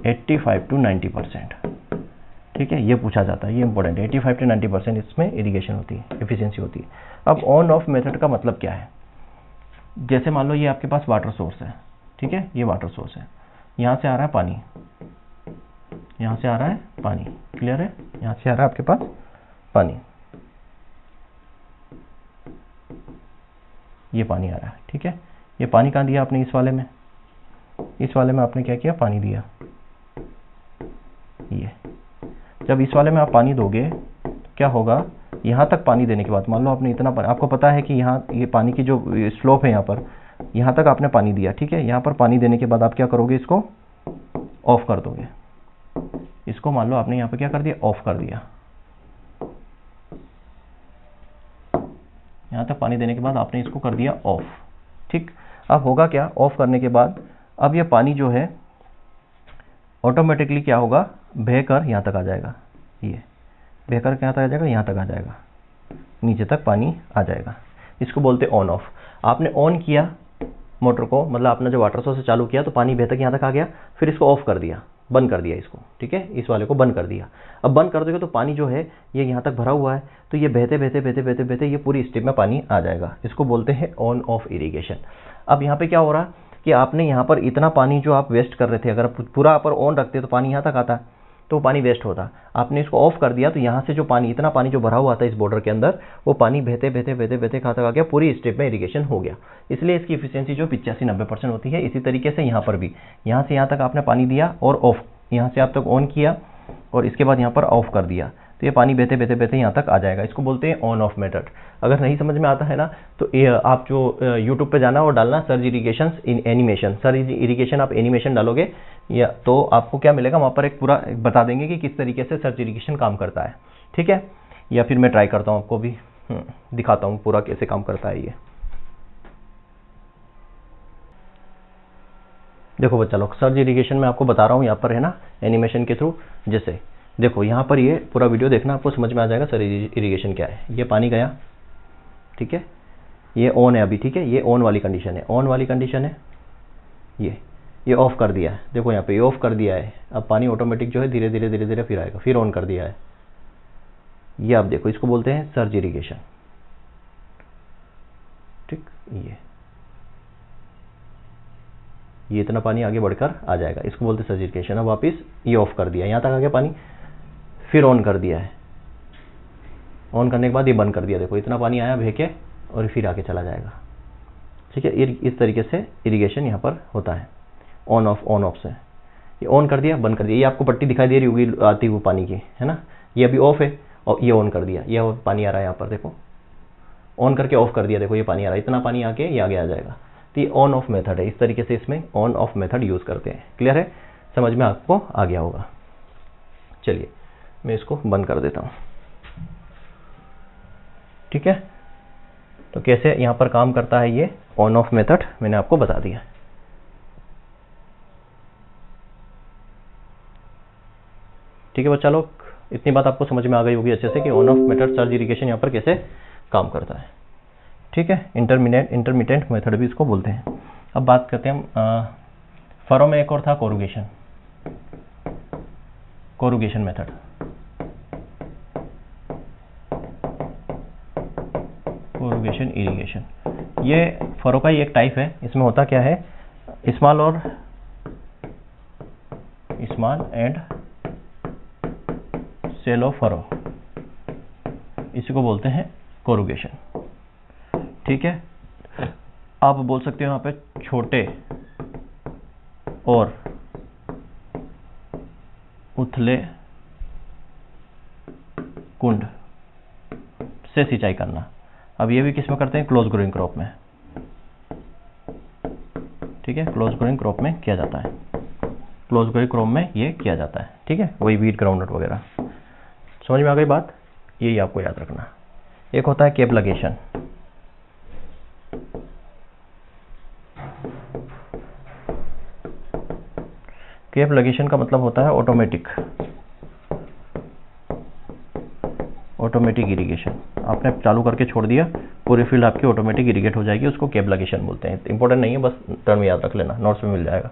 85 to 90%। ठीक है, ये पूछा जाता है, ये इंपॉर्टेंट है। 85 to 90% इसमें इरिगेशन होती है, एफिशिएंसी होती है। अब ऑन ऑफ मेथड का मतलब क्या है, जैसे मान लो ये आपके पास वाटर सोर्स है, ठीक है, ये वाटर सोर्स है, यहाँ से आ रहा है पानी, यहाँ से आ रहा है पानी, क्लियर है, यहाँ से आ रहा है आपके पास पानी, ये पानी आ रहा है, ठीक है। ये पानी कहाँ दिया आपने, इस वाले में, इस वाले में आपने क्या किया, पानी दिया। ये जब इस वाले में आप पानी दोगे तो क्या होगा, यहाँ तक पानी देने के बाद, मान लो आपने इतना पानी, आपको पता है कि यहाँ ये पानी की जो स्लोप है यहाँ पर, यहाँ तक आपने पानी दिया, ठीक है। यहाँ पर पानी देने के बाद आप क्या करोगे, इसको ऑफ कर दोगे। इसको मान लो आपने यहाँ पे क्या कर दिया, ऑफ कर दिया। यहाँ तक पानी देने के बाद आपने इसको कर दिया ऑफ, ठीक। अब होगा क्या, ऑफ करने के बाद अब ये पानी जो है ऑटोमेटिकली क्या होगा, बहकर यहाँ तक आ जाएगा। ये बहकर यहाँ तक आ जाएगा, यहाँ तक आ जाएगा, नीचे तक पानी आ जाएगा। इसको बोलते हैं ऑन ऑफ। आपने ऑन किया मोटर को, मतलब आपने जो वाटर सोर्स से चालू किया तो पानी बहकर यहाँ तक आ गया, फिर इसको ऑफ कर दिया, बंद कर दिया इसको, ठीक है, इस वाले को बंद कर दिया। अब बंद कर दोगे तो पानी जो है ये यहाँ तक भरा हुआ है, तो ये बहते बहते बहते बहते बहते ये पूरी स्ट्रिप में पानी आ जाएगा। इसको बोलते हैं ऑन ऑफ इरिगेशन। अब यहाँ पे क्या हो रहा है कि आपने यहाँ पर इतना पानी जो आप वेस्ट कर रहे थे, अगर पूरा पर ऑन रखते तो पानी यहाँ तक आता, तो पानी वेस्ट होता। आपने इसको ऑफ कर दिया तो यहाँ से जो पानी, इतना पानी जो भरा हुआ था इस बॉर्डर के अंदर, वो पानी बहते बहते बहते बहते कहाँ तक आ गया, पूरी स्ट्रिप में इरिगेशन हो गया। इसलिए इसकी एफिशिएंसी जो 85-90% होती है। इसी तरीके से यहाँ पर भी, यहाँ से यहाँ तक आपने पानी दिया और ऑफ, यहाँ से आप तक ऑन किया और इसके बाद यहाँ पर ऑफ कर दिया, तो ये पानी बहते बहते बहते यहाँ तक आ जाएगा। इसको बोलते हैं ऑन ऑफ मेथड। अगर नहीं समझ में आता है ना, तो आप जो यूट्यूब पे जाना और डालना सर्ज इरिगेशन इन एनिमेशन, सर्ज इरिगेशन आप एनिमेशन डालोगे या तो आपको क्या मिलेगा, वहाँ पर एक पूरा बता देंगे कि किस तरीके से सर्ज इरिगेशन काम करता है, ठीक है। या फिर मैं ट्राई करता हूँ, आपको भी दिखाता हूँ पूरा कैसे काम करता है ये। देखो बच्चा लोग, सर्ज इरिगेशन में आपको बता रहा हूँ यहाँ पर है ना, एनिमेशन के थ्रू। जैसे देखो यहाँ पर ये पूरा वीडियो देखना, आपको समझ में आ जाएगा सर्ज इरिगेशन क्या है। ये पानी गया, ठीक है, ये ऑन है अभी, ठीक है, ये ऑन वाली कंडीशन है, ऑन वाली कंडीशन है। ये ऑफ कर दिया है, देखो यहाँ पे ये ऑफ कर दिया है। अब पानी ऑटोमेटिक जो है धीरे धीरे धीरे धीरे फिर आएगा, फिर ऑन कर दिया है। ये आप देखो, इसको बोलते हैं सर्ज इरिगेशन, ठीक। ये इतना पानी आगे बढ़कर आ जाएगा, इसको बोलते हैं सर्ज इरिगेशन। अब वापस ये ऑफ कर दिया, यहाँ तक आ गया पानी, फिर ऑन कर दिया है। ऑन करने के बाद ये बंद कर दिया, देखो इतना पानी आया बह के और फिर आके चला जाएगा, ठीक है। इस तरीके से इरिगेशन यहाँ पर होता है, ऑन ऑफ से। ये ऑन कर दिया, बंद कर दिया। ये आपको पट्टी दिखाई दे रही होगी आती हुई पानी की, है ना। ये अभी ऑफ है और ये ऑन कर दिया, ये पानी आ रहा है यहाँ पर, देखो ऑन करके ऑफ कर दिया, देखो ये पानी आ रहा है, इतना पानी आके ये आगे आ जाएगा। तो ये ऑन ऑफ मेथड है। इस तरीके से इसमें ऑन ऑफ मेथड यूज़ करते हैं। क्लियर है, समझ में आपको आ गया होगा। चलिए मैं इसको बंद कर देता हूँ, ठीक है। तो कैसे यहाँ पर काम करता है ये ऑन ऑफ मेथड, मैंने आपको बता दिया। ठीक है बच्चा लोग, इतनी बात आपको समझ में आ गई होगी अच्छे से कि on off method surge irrigation यहाँ पर कैसे काम करता है, ठीक है। इंटरमिटेंट मेथड भी इसको बोलते हैं। अब बात करते हैं हम फरो में एक और था कोरुगेशन मेथड। कोरुगेशन इरिगेशन, ये फरो का ही एक टाइप है। इसमें होता क्या है, स्मॉल एंड सेलो फरो, इसी को बोलते हैं कोरुगेशन, ठीक है। आप बोल सकते हो यहाँ पे छोटे और उथले कुंड से सिंचाई करना। अब ये भी किसमें करते हैं, क्लोज ग्रोइंग क्रॉप में, ठीक है। क्लोज ग्रोइंग क्रॉप में किया जाता है, क्लोज ग्रोइंग क्रॉप में ये किया जाता है, ठीक है। वही वीट ग्राउंडनट वगैरह। समझ में आ गई बात। यही आपको याद रखना। एक होता है कैप लगेशन, कैप लगेशन का मतलब होता है ऑटोमेटिक इरिगेशन। आपने चालू करके छोड़ दिया, पूरी फील्ड आपकी ऑटोमेटिक इरिगेट हो जाएगी, उसको कैप लगेशन बोलते हैं। इंपॉर्टेंट नहीं है, बस टर्म याद रख लेना, नोट्स में मिल जाएगा।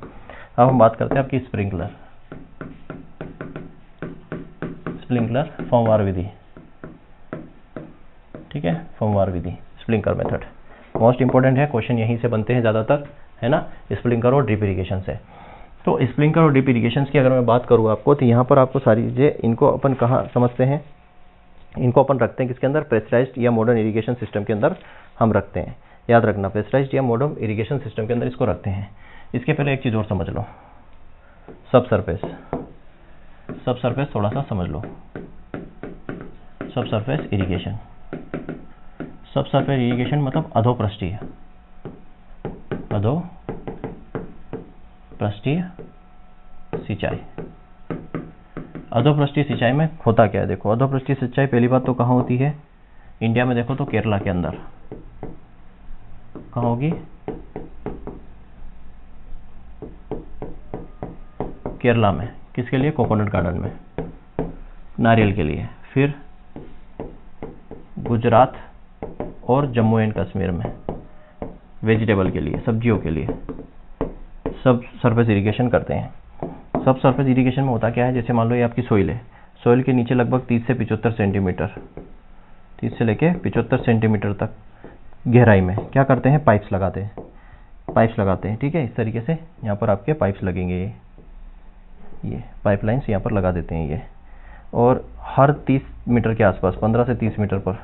अब हम बात करते हैं आपकी स्प्रिंकलर फॉर्मवार विधि, ठीक है, फॉर्मवार विधि, स्प्रिंकलर मेथड मोस्ट इंपॉर्टेंट है, क्वेश्चन यहीं से बनते हैं ज़्यादातर, है ना, स्प्रिंकलर और ड्रिप इरिगेशन से। तो स्प्रिंकलर और ड्रिप इरिगेशन की अगर मैं बात करूँ आपको, तो यहाँ पर आपको सारी चीज़ें, इनको अपन कहाँ समझते हैं, इनको अपन रखते हैं किसके अंदर, प्रेशराइज्ड या मॉडर्न इरिगेशन सिस्टम के अंदर हम रखते हैं। याद रखना, प्रेशराइज्ड या मॉडर्न इरिगेशन सिस्टम के अंदर इसको रखते हैं। इसके पहले एक चीज़ और समझ लो, सब सरफेस थोड़ा सा समझ लो। सब सरफेस इरिगेशन मतलब अधोपृष्ठीय सिंचाई। अधोपृष्ठीय सिंचाई में होता क्या है, देखो, अधोपृष्ठीय सिंचाई पहली बात तो कहाँ होती है, इंडिया में देखो तो केरला के अंदर। कहाँ होगी, केरला में। किसके लिए, कोकोनट गार्डन में, नारियल के लिए। फिर गुजरात और जम्मू एंड कश्मीर में वेजिटेबल के लिए, सब्जियों के लिए सब सरफेस इरिगेशन करते हैं। सब सरफेस इरिगेशन में होता क्या है, जैसे मान लो ये आपकी सोइल है, सोइल के नीचे लगभग 30 से 75 सेंटीमीटर, 30 से लेके 75 सेंटीमीटर तक गहराई में क्या करते हैं, पाइप्स लगाते हैं, ठीक है। इस तरीके से यहाँ पर आपके पाइप्स लगेंगे, ये पाइपलाइंस यहाँ पर लगा देते हैं ये, और हर 30 मीटर के आसपास, 15 से 30 मीटर पर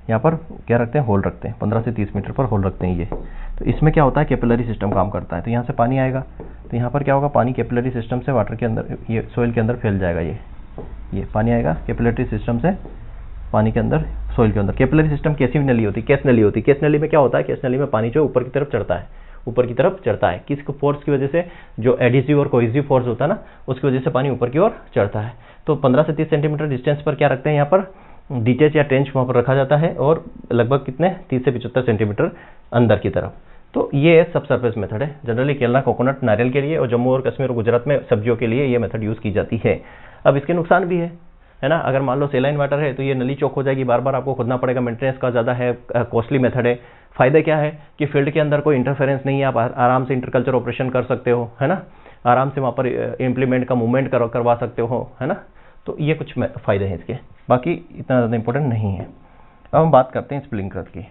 यहाँ पर क्या रखते हैं, होल रखते हैं, 15 से 30 मीटर पर होल रखते हैं ये। तो इसमें क्या होता है, कैपिलरी सिस्टम काम करता है। तो यहाँ से पानी आएगा, तो यहाँ पर क्या होगा, पानी कैपिलरी सिस्टम से वाटर के अंदर, ये सोइल के अंदर फैल जाएगा। ये पानी आएगा कैपिलरी सिस्टम से पानी के अंदर, सोइल के अंदर। कैपिलरी सिस्टम कैसी नली होती है, केस नली होती है। केस नली में क्या होता है, केस नली में पानी जो ऊपर की तरफ चढ़ता है, किस फोर्स की वजह से, जो एडिसिव और कोहेसिव फोर्स होता है ना, उसकी वजह से पानी ऊपर की ओर चढ़ता है। तो 15 से 30 सेंटीमीटर डिस्टेंस पर क्या रखते हैं, यहाँ पर डीटेच या ट्रेंच वहाँ पर रखा जाता है, और लगभग कितने, 30 से 75 सेंटीमीटर अंदर की तरफ। तो ये सब सरफेस मेथड है। जनरली केरला कोकोनट नारियल के लिए, और जम्मू और कश्मीर और गुजरात में सब्जियों के लिए ये मेथड यूज़ की जाती है। अब इसके नुकसान भी है ना। अगर मान लो सेलाइन वाटर है तो ये नली चौक हो जाएगी, बार बार आपको खोदना पड़ेगा, मेंटेनेंस का ज़्यादा है, कॉस्टली मेथड है। फायदे क्या है कि फील्ड के अंदर कोई इंटरफेरेंस नहीं है, आप आराम से इंटरकल्चर ऑपरेशन कर सकते हो, है ना, आराम से वहाँ पर इम्प्लीमेंट का मूवमेंट करवा सकते हो, है ना। तो ये कुछ फ़ायदे हैं इसके, बाकी इतना ज़्यादा इंपॉर्टेंट नहीं है। अब हम बात करते हैं स्प्रिंकलर की।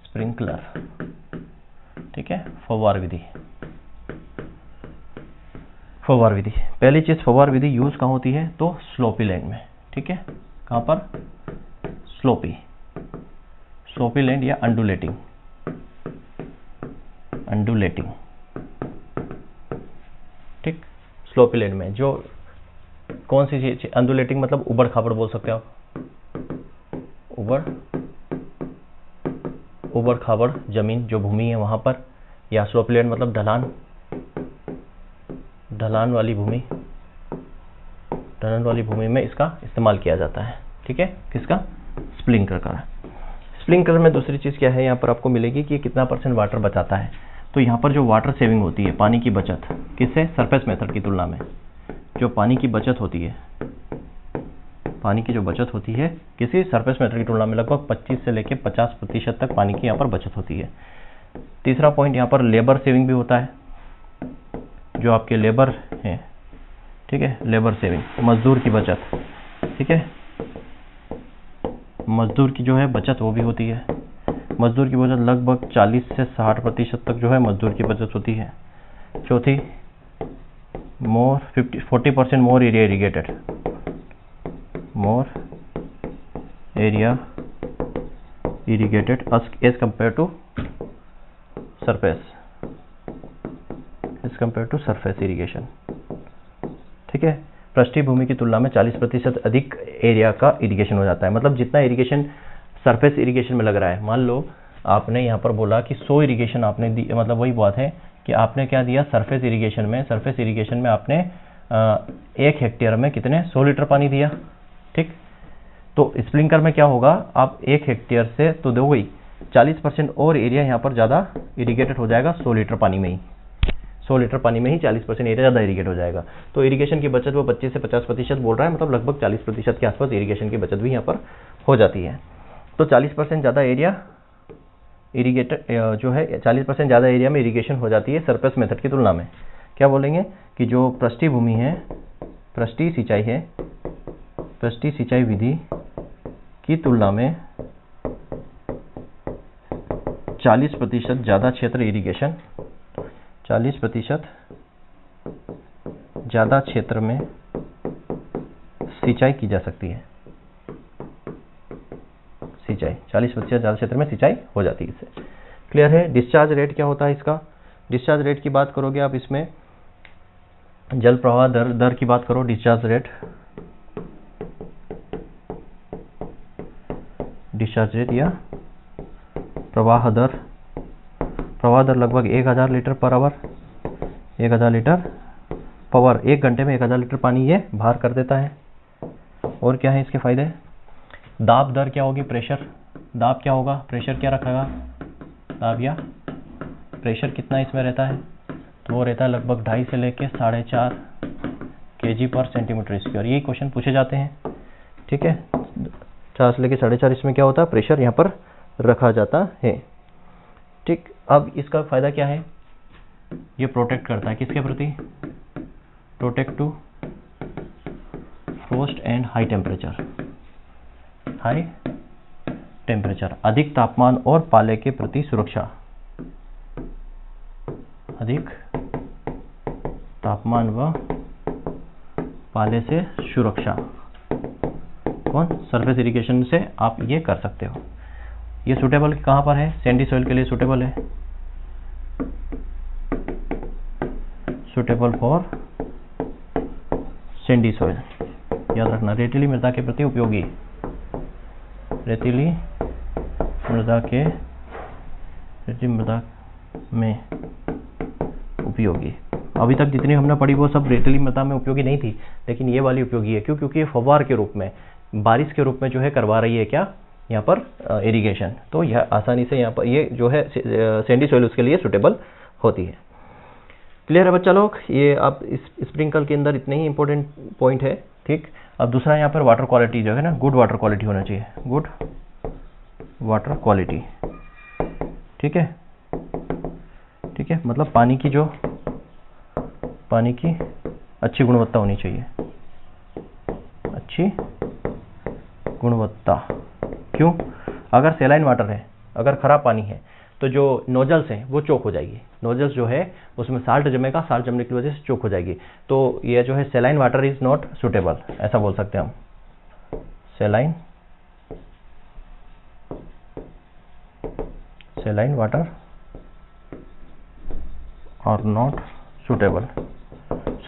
स्प्रिंकलर, ठीक है, फव्वार विधि। फव्वार विधि, पहली चीज़, फव्वार विधि यूज़ कहाँ होती है, तो स्लोपी लैंड में, ठीक है। कहाँ पर, स्लोपी लैंड या अंडुलेटिंग, ठीक। स्लोपी लैंड में जो कौन सी चीज, अंडुलेटिंग मतलब उबड़ खाबड़ बोल सकते हो आप, उबड़ खाबड़ जमीन जो भूमि है वहां पर, या स्लोपी लैंड मतलब ढलान वाली भूमि में इसका इस्तेमाल किया जाता है, ठीक है। किसका, स्प्रिंकलर का। स्प्रिंकलर में दूसरी चीज़ क्या है, यहाँ पर आपको मिलेगी कि कितना % वाटर बचाता है। तो यहाँ पर जो वाटर सेविंग होती है, पानी की बचत, किससे, सरफेस मेथड की तुलना में जो पानी की बचत होती है, किसी सरफेस मेथड की तुलना में लगभग 25 से लेकर 50% तक पानी की यहाँ पर बचत होती है। तीसरा पॉइंट, यहाँ पर लेबर सेविंग भी होता है, जो आपके लेबर हैं, ठीक है, लेबर सेविंग, मजदूर की बचत, ठीक है, मजदूर की जो है बचत वो भी होती है। मजदूर की बचत लगभग 40 से 60% तक जो है मजदूर की बचत होती है। चौथी, 40% more area irrigated, as compare to surface irrigation, ठीक है। पृष्ठीय भूमि की तुलना में 40% अधिक एरिया का इरिगेशन हो जाता है। मतलब जितना इरिगेशन सरफेस इरिगेशन में लग रहा है, मान लो आपने यहाँ पर बोला कि 100 इरिगेशन आपने दी, मतलब वही बात है कि आपने क्या दिया, सरफेस इरिगेशन में आपने 1 हेक्टेयर में कितने 100 लीटर पानी दिया। ठीक, तो स्प्रिंकलर में क्या होगा, आप 1 हेक्टेयर से तो दो गई 40% और एरिया यहाँ पर ज़्यादा इरीगेटेड हो जाएगा 100 लीटर पानी में ही। 100 लीटर पानी में ही 40% एरिया ज़्यादा इरीगेट हो जाएगा। तो इरीगेशन की बचत वो 25 से 50% बोल रहा है, मतलब लगभग 40% के आसपास इरीगेशन की बचत भी यहाँ पर हो जाती है। तो 40% ज़्यादा एरिया इरीगेटेड जो है 40% ज़्यादा एरिया में इरीगेशन हो जाती है सरफेस मेथड की तुलना में। क्या बोलेंगे कि जो पृष्ठीय भूमि है, पृष्ठीय सिंचाई है, पृष्ठीय सिंचाई विधि की तुलना में 40% ज़्यादा क्षेत्र इरीगेशन, 40% ज़्यादा क्षेत्र में सिंचाई की जा सकती है। सिंचाई 40% ज़्यादा क्षेत्र में सिंचाई हो जाती है इससे। क्लियर है। डिस्चार्ज रेट क्या होता है इसका, डिस्चार्ज रेट की बात करोगे आप, इसमें जल प्रवाह दर की बात करो, डिस्चार्ज रेट, डिस्चार्ज रेट या प्रवाह दर लगभग 1000 litre per hour, 1000 litre power, 1 घंटे में 1000 लीटर पानी ये बाहर कर देता है। और क्या है इसके फायदे, दाब दर क्या होगी, प्रेशर, दाब क्या होगा, प्रेशर क्या रखेगा, दाब या प्रेशर कितना इसमें रहता है, तो वो रहता है लगभग 2.5 से लेके 4.5 kg पर सेंटीमीटर स्क्वायर। यही क्वेश्चन पूछे जाते हैं। ठीक है, 4 से लेके 4.5 इसमें क्या होता है, प्रेशर यहाँ पर रखा जाता है। ठीक, अब इसका फायदा क्या है, ये प्रोटेक्ट करता है किसके प्रति, protect to frost and high temperature, high temperature, अधिक तापमान और पाले के प्रति सुरक्षा, अधिक तापमान व पाले से सुरक्षा, कौन, सरफेस इरिगेशन से आप ये कर सकते हो। ये सूटेबल कहाँ पर है, सैंडी सॉइल के लिए सूटेबल है, सूटेबल फॉर सैंडी सॉइल, याद रखना, रेतीली मृदा के प्रति उपयोगी, रेतीली मृदा में उपयोगी। अभी तक जितनी हमने पढ़ी वो सब रेतीली मृदा में उपयोगी नहीं थी, लेकिन ये वाली उपयोगी है। क्यों, क्योंकि ये फव्वार के रूप में, बारिश के रूप में जो है करवा रही है क्या यहाँ पर इरिगेशन, तो यह आसानी से यहाँ पर ये जो है सैंडी सॉइल उसके लिए सुटेबल होती है। क्लियर है बच्चा लोग, ये आप इस स्प्रिंकल के अंदर इतने ही इंपॉर्टेंट पॉइंट है। ठीक, अब दूसरा यहाँ पर वाटर क्वालिटी जो है ना, गुड वाटर क्वालिटी होना चाहिए, गुड वाटर क्वालिटी। ठीक है, ठीक है, मतलब पानी की अच्छी गुणवत्ता होनी चाहिए, अच्छी गुणवत्ता। क्यों, अगर सेलाइन वाटर है, अगर खराब पानी है, तो जो नोजल्स हैं वो चोक हो जाएगी, नोजल्स जो है उसमें साल्ट जमेगा, साल्ट जमने की वजह से चोक हो जाएगी। तो ये जो है saline water is not suitable, ऐसा बोल सकते हैं हम, सेलाइन वाटर और नॉट सुटेबल,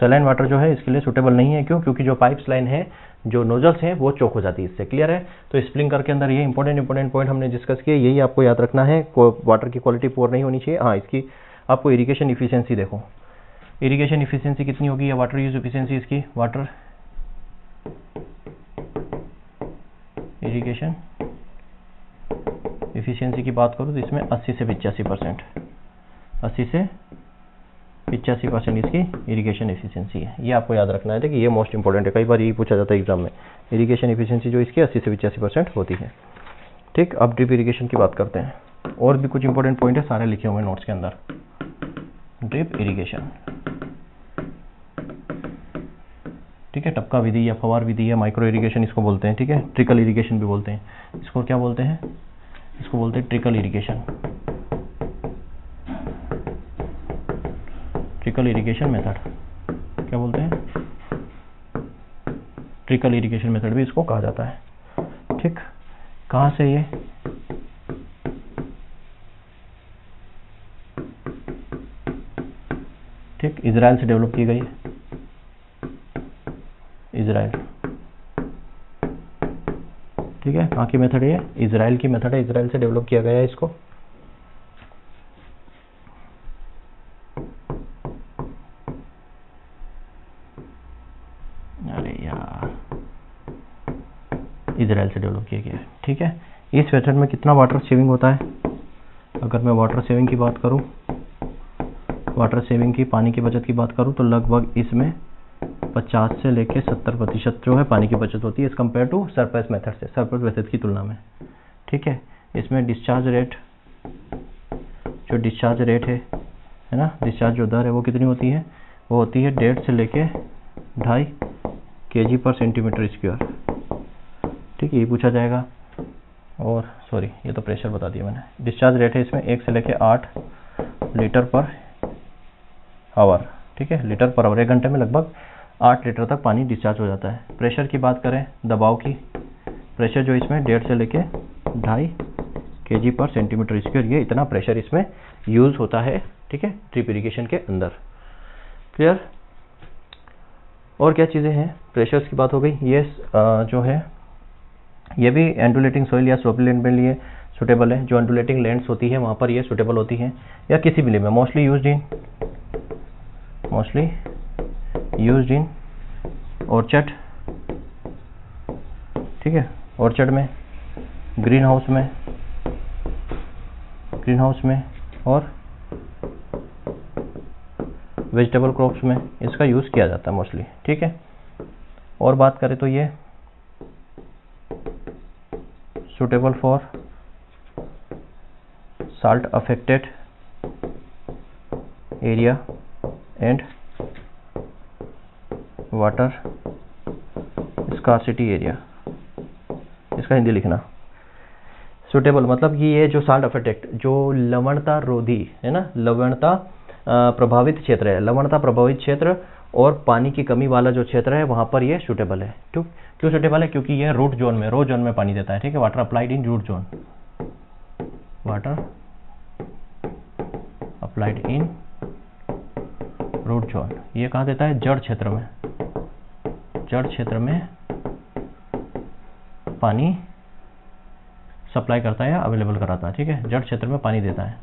सेलाइन वाटर जो है इसके लिए सुटेबल नहीं है। क्यों, क्योंकि जो पाइप्स लाइन है, जो नोजल्स हैं वो चोक हो जाती है इससे। क्लियर है। तो स्प्रिंकलर के अंदर ये इंपॉर्टेंट पॉइंट हमने डिस्कस किए, यही आपको याद रखना है। वाटर की क्वालिटी पुअर नहीं होनी चाहिए। हाँ, इसकी आपको इरिगेशन इफिशियंसी देखो, इरिगेशन इफिशियंसी कितनी होगी, या वाटर यूज इफिशियंसी इसकी, वाटर इरिगेशन इफिशियंसी की बात करूँ तो इसमें 80 से 85%, 80 से 85% इसकी इरिगेशन एफिशिएंसी है। ये आपको याद रखना है कि ये मोस्ट इंपॉर्टेंट है, कई बार यही पूछा जाता है एग्जाम में। इरिगेशन एफिशिएंसी जो इसकी 80 से 85% होती है। ठीक, अब ड्रिप इरिगेशन की बात करते हैं। और भी कुछ इंपॉर्टेंट पॉइंट है, सारे लिखे हुए नोट्स के अंदर। ड्रिप इरिगेशन, ठीक है, टपका विधि या फवार विधि या माइक्रो इरिगेशन इसको बोलते हैं। ठीक है, ट्रिकल इरिगेशन भी बोलते हैं इसको। क्या बोलते हैं इसको, बोलते हैं trickle irrigation, trickle irrigation method. क्या बोलते हैं, ट्रिकल इरिगेशन मेथड भी इसको कहा जाता है। ठीक, कहाँ से ये, ठीक, इजराइल से डेवलप की गई है, इजराइल। ठीक है, कहाँ की मेथड है, इजराइल की मेथड है, इजराइल से डेवलप किया गया है इसको। इजराइल से डेवलप किया गया है। ठीक है, इस मेथड में कितना वाटर सेविंग होता है? अगर मैं वाटर सेविंग की बात करूं, वाटर सेविंग की, पानी की बचत की बात करूं, तो लगभग इसमें 50 से लेके 70% जो है पानी की बचत होती है as compare to surface method से, सरफेस मेथड की तुलना में। ठीक है, इसमें डिस्चार्ज रेट, जो डिस्चार्ज रेट है ना, डिस्चार्ज जो दर है वो कितनी होती है? वो होती है 1.5 से लेके 2.5 kg/cm²। ठीक है, ये पूछा जाएगा। और सॉरी, ये तो प्रेशर बता दिया मैंने। डिस्चार्ज रेट है इसमें 1 से लेके 8 लीटर पर आवर। ठीक है, लीटर पर आवर, 1 घंटे में लगभग 8 लीटर तक पानी डिस्चार्ज हो जाता है। प्रेशर की बात करें, दबाव की, प्रेशर जो इसमें 1.5 से लेके 2.5 kg/cm², ये इतना प्रेशर इसमें यूज होता है। ठीक है, ड्रिप इरिगेशन के अंदर। क्लियर? और क्या चीज़ें हैं? प्रेशर्स की बात हो गई। ये जो है ये भी एंडुलेटिंग सॉइल या स्लोपी लैंड में लिए सुटेबल है। जो एंडुलेटिंग लैंड्स होती है वहाँ पर ये सुटेबल होती हैं, या किसी भी लिए में मोस्टली यूज्ड इन ऑर्चर्ड। ठीक है, ऑर्चर्ड में, ग्रीन हाउस में और वेजिटेबल क्रॉप्स में इसका यूज़ किया जाता है मोस्टली। ठीक है, और बात करें तो ये suitable for salt affected area and water scarcity area। इसका हिंदी लिखना। सुटेबल मतलब कि ये जो साल्ट अफेक्टेड, जो लवणता रोधी है ना, लवणता प्रभावित क्षेत्र है, लवणता प्रभावित क्षेत्र और पानी की कमी वाला जो क्षेत्र है वहाँ पर ये सुटेबल है। क्यों सुटेबल है? क्योंकि ये रूट जोन में, रो जोन में पानी देता है। ठीक है, water applied in root zone, water applied in root zone. ये कहाँ देता है? जड़ क्षेत्र में, जड़ क्षेत्र में पानी सप्लाई करता है या अवेलेबल कराता है। ठीक है, जड़ क्षेत्र में पानी देता है।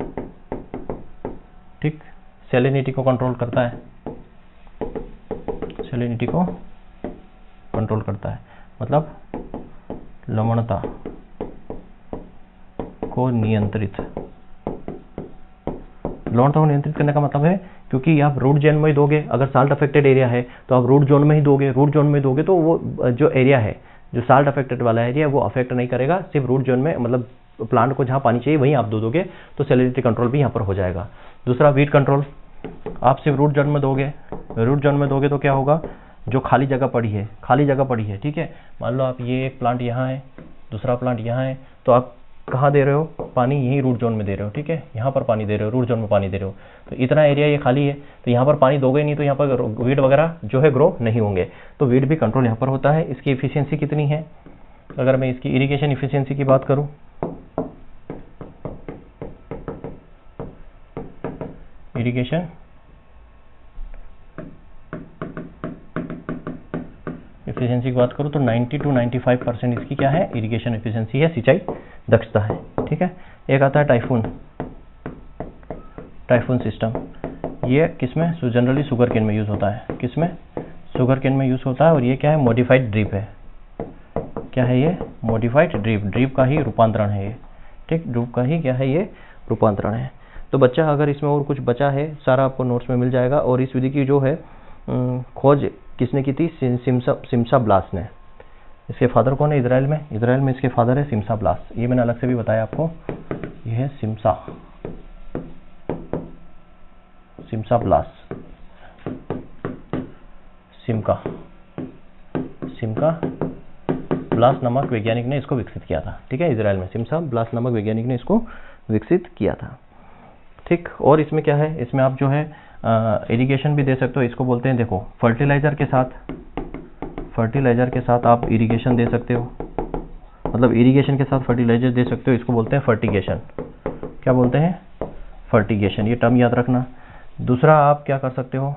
ठीक, सैलिनिटी को कंट्रोल करता है, सैलिनिटी को कंट्रोल करता है, मतलब लवणता को नियंत्रित, लवणता को नियंत्रित करने का मतलब है क्योंकि आप रूट जोन में ही दोगे। अगर साल्ट अफेक्टेड एरिया है तो आप रूट जोन में ही दोगे, रूट जोन में दोगे तो वो जो एरिया है, जो साल्ट अफेक्टेड वाला एरिया, वो अफेक्ट नहीं करेगा। सिर्फ रूट जोन में, मतलब प्लांट को जहाँ पानी चाहिए वहीं आप दोगे, तो सैलिनिटी कंट्रोल भी यहाँ पर हो जाएगा। दूसरा, वीट कंट्रोल। आप सिर्फ रूट जोन में दोगे, रूट जोन में दोगे तो क्या होगा? जो खाली जगह पड़ी है, ठीक है, मान लो आप ये एक प्लांट यहाँ है, दूसरा प्लांट यहाँ है, तो आप कहाँ दे रहे हो पानी? यही रूट जोन में दे रहे हो। ठीक है, यहाँ पर पानी दे रहे हो, रूट जोन में पानी दे रहे हो, तो इतना एरिया ये खाली है, तो यहाँ पर पानी दोगे नहीं तो यहाँ पर वीड वगैरह जो है ग्रो नहीं होंगे, तो वीड भी कंट्रोल यहाँ पर होता है। इसकी इफिशियंसी कितनी है? अगर मैं इसकी इरिगेशन इफिशियंसी की बात करूँ, इरिगेशन एफिशिएंसी की बात करूँ तो 90 to 95% इसकी क्या है? इरिगेशन एफिशिएंसी है, सिंचाई दक्षता है। ठीक है, एक आता है टाइफून सिस्टम। ये किसमें? जनरली शुगर केन में यूज़ होता है। किसमें? शुगर केन में यूज़ होता है। और ये क्या है? मॉडिफाइड ड्रिप है। क्या है ये? मॉडिफाइड ड्रिप, ड्रिप का ही रूपांतरण है ये। ठीक, ड्रिप का ही क्या है? ये रूपांतरण है। तो बच्चा, अगर इसमें और कुछ बचा है सारा आपको नोट्स में मिल जाएगा। और इस विधि की जो है खोज किसने की थी? सिमसा ब्लास ने। इसके फादर कौन है? इजराइल में इसके फादर है सिमसा ब्लास। ये मैंने अलग से भी बताया आपको, ये है सिमसा ब्लास, सिमका ब्लास नामक वैज्ञानिक ने इसको विकसित किया था। ठीक है, इजराइल में सिमसा ब्लास नामक वैज्ञानिक ने इसको विकसित किया था। ठीक, और इसमें क्या है? इसमें आप जो है इरिगेशन भी दे सकते हो। इसको बोलते हैं, देखो, फर्टिलाइजर के साथ आप इरिगेशन दे सकते हो, मतलब इरिगेशन के साथ फर्टिलाइजर दे सकते हो। इसको बोलते हैं फर्टिगेशन। क्या बोलते हैं? फर्टिगेशन। ये टर्म याद रखना। दूसरा, आप क्या कर सकते हो?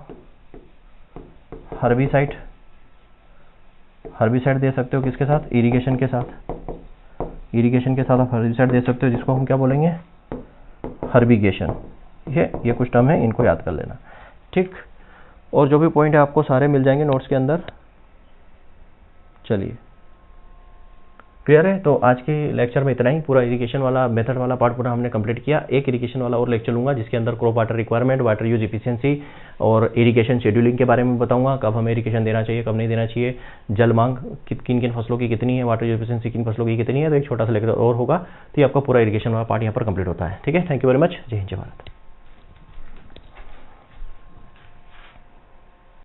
हर्बिसाइड दे सकते हो। किसके साथ? इरिगेशन के साथ आप हर्बिसाइड दे सकते हो, जिसको हम क्या बोलेंगे? हर्बिगेशन। ये कुछ टर्म है, इनको याद कर लेना। ठीक, और जो भी पॉइंट है आपको सारे मिल जाएंगे नोट्स के अंदर। चलिए, क्लियर है? तो आज के लेक्चर में इतना ही। पूरा इरिगेशन वाला मेथड वाला पार्ट पूरा हमने कंप्लीट किया। एक इरिगेशन वाला और लेक्चर लूंगा जिसके अंदर crop water requirement, water use efficiency और इरिगेशन शेड्यूलिंग के बारे में बताऊंगा, कब हमें इरिगेशन देना चाहिए, कब नहीं देना चाहिए, जल मांग किन किन फसलों की कितनी है, वाटर यूज इफिशियंसी किन फसलों की कितनी है। तो एक छोटा सा लेक्चर और होगा, तो ये आपका पूरा इरिगेशन वाला पार्ट यहाँ पर कंप्लीट होता है। ठीक है, थैंक यू वेरी मच। जय हिंद, जय भारत।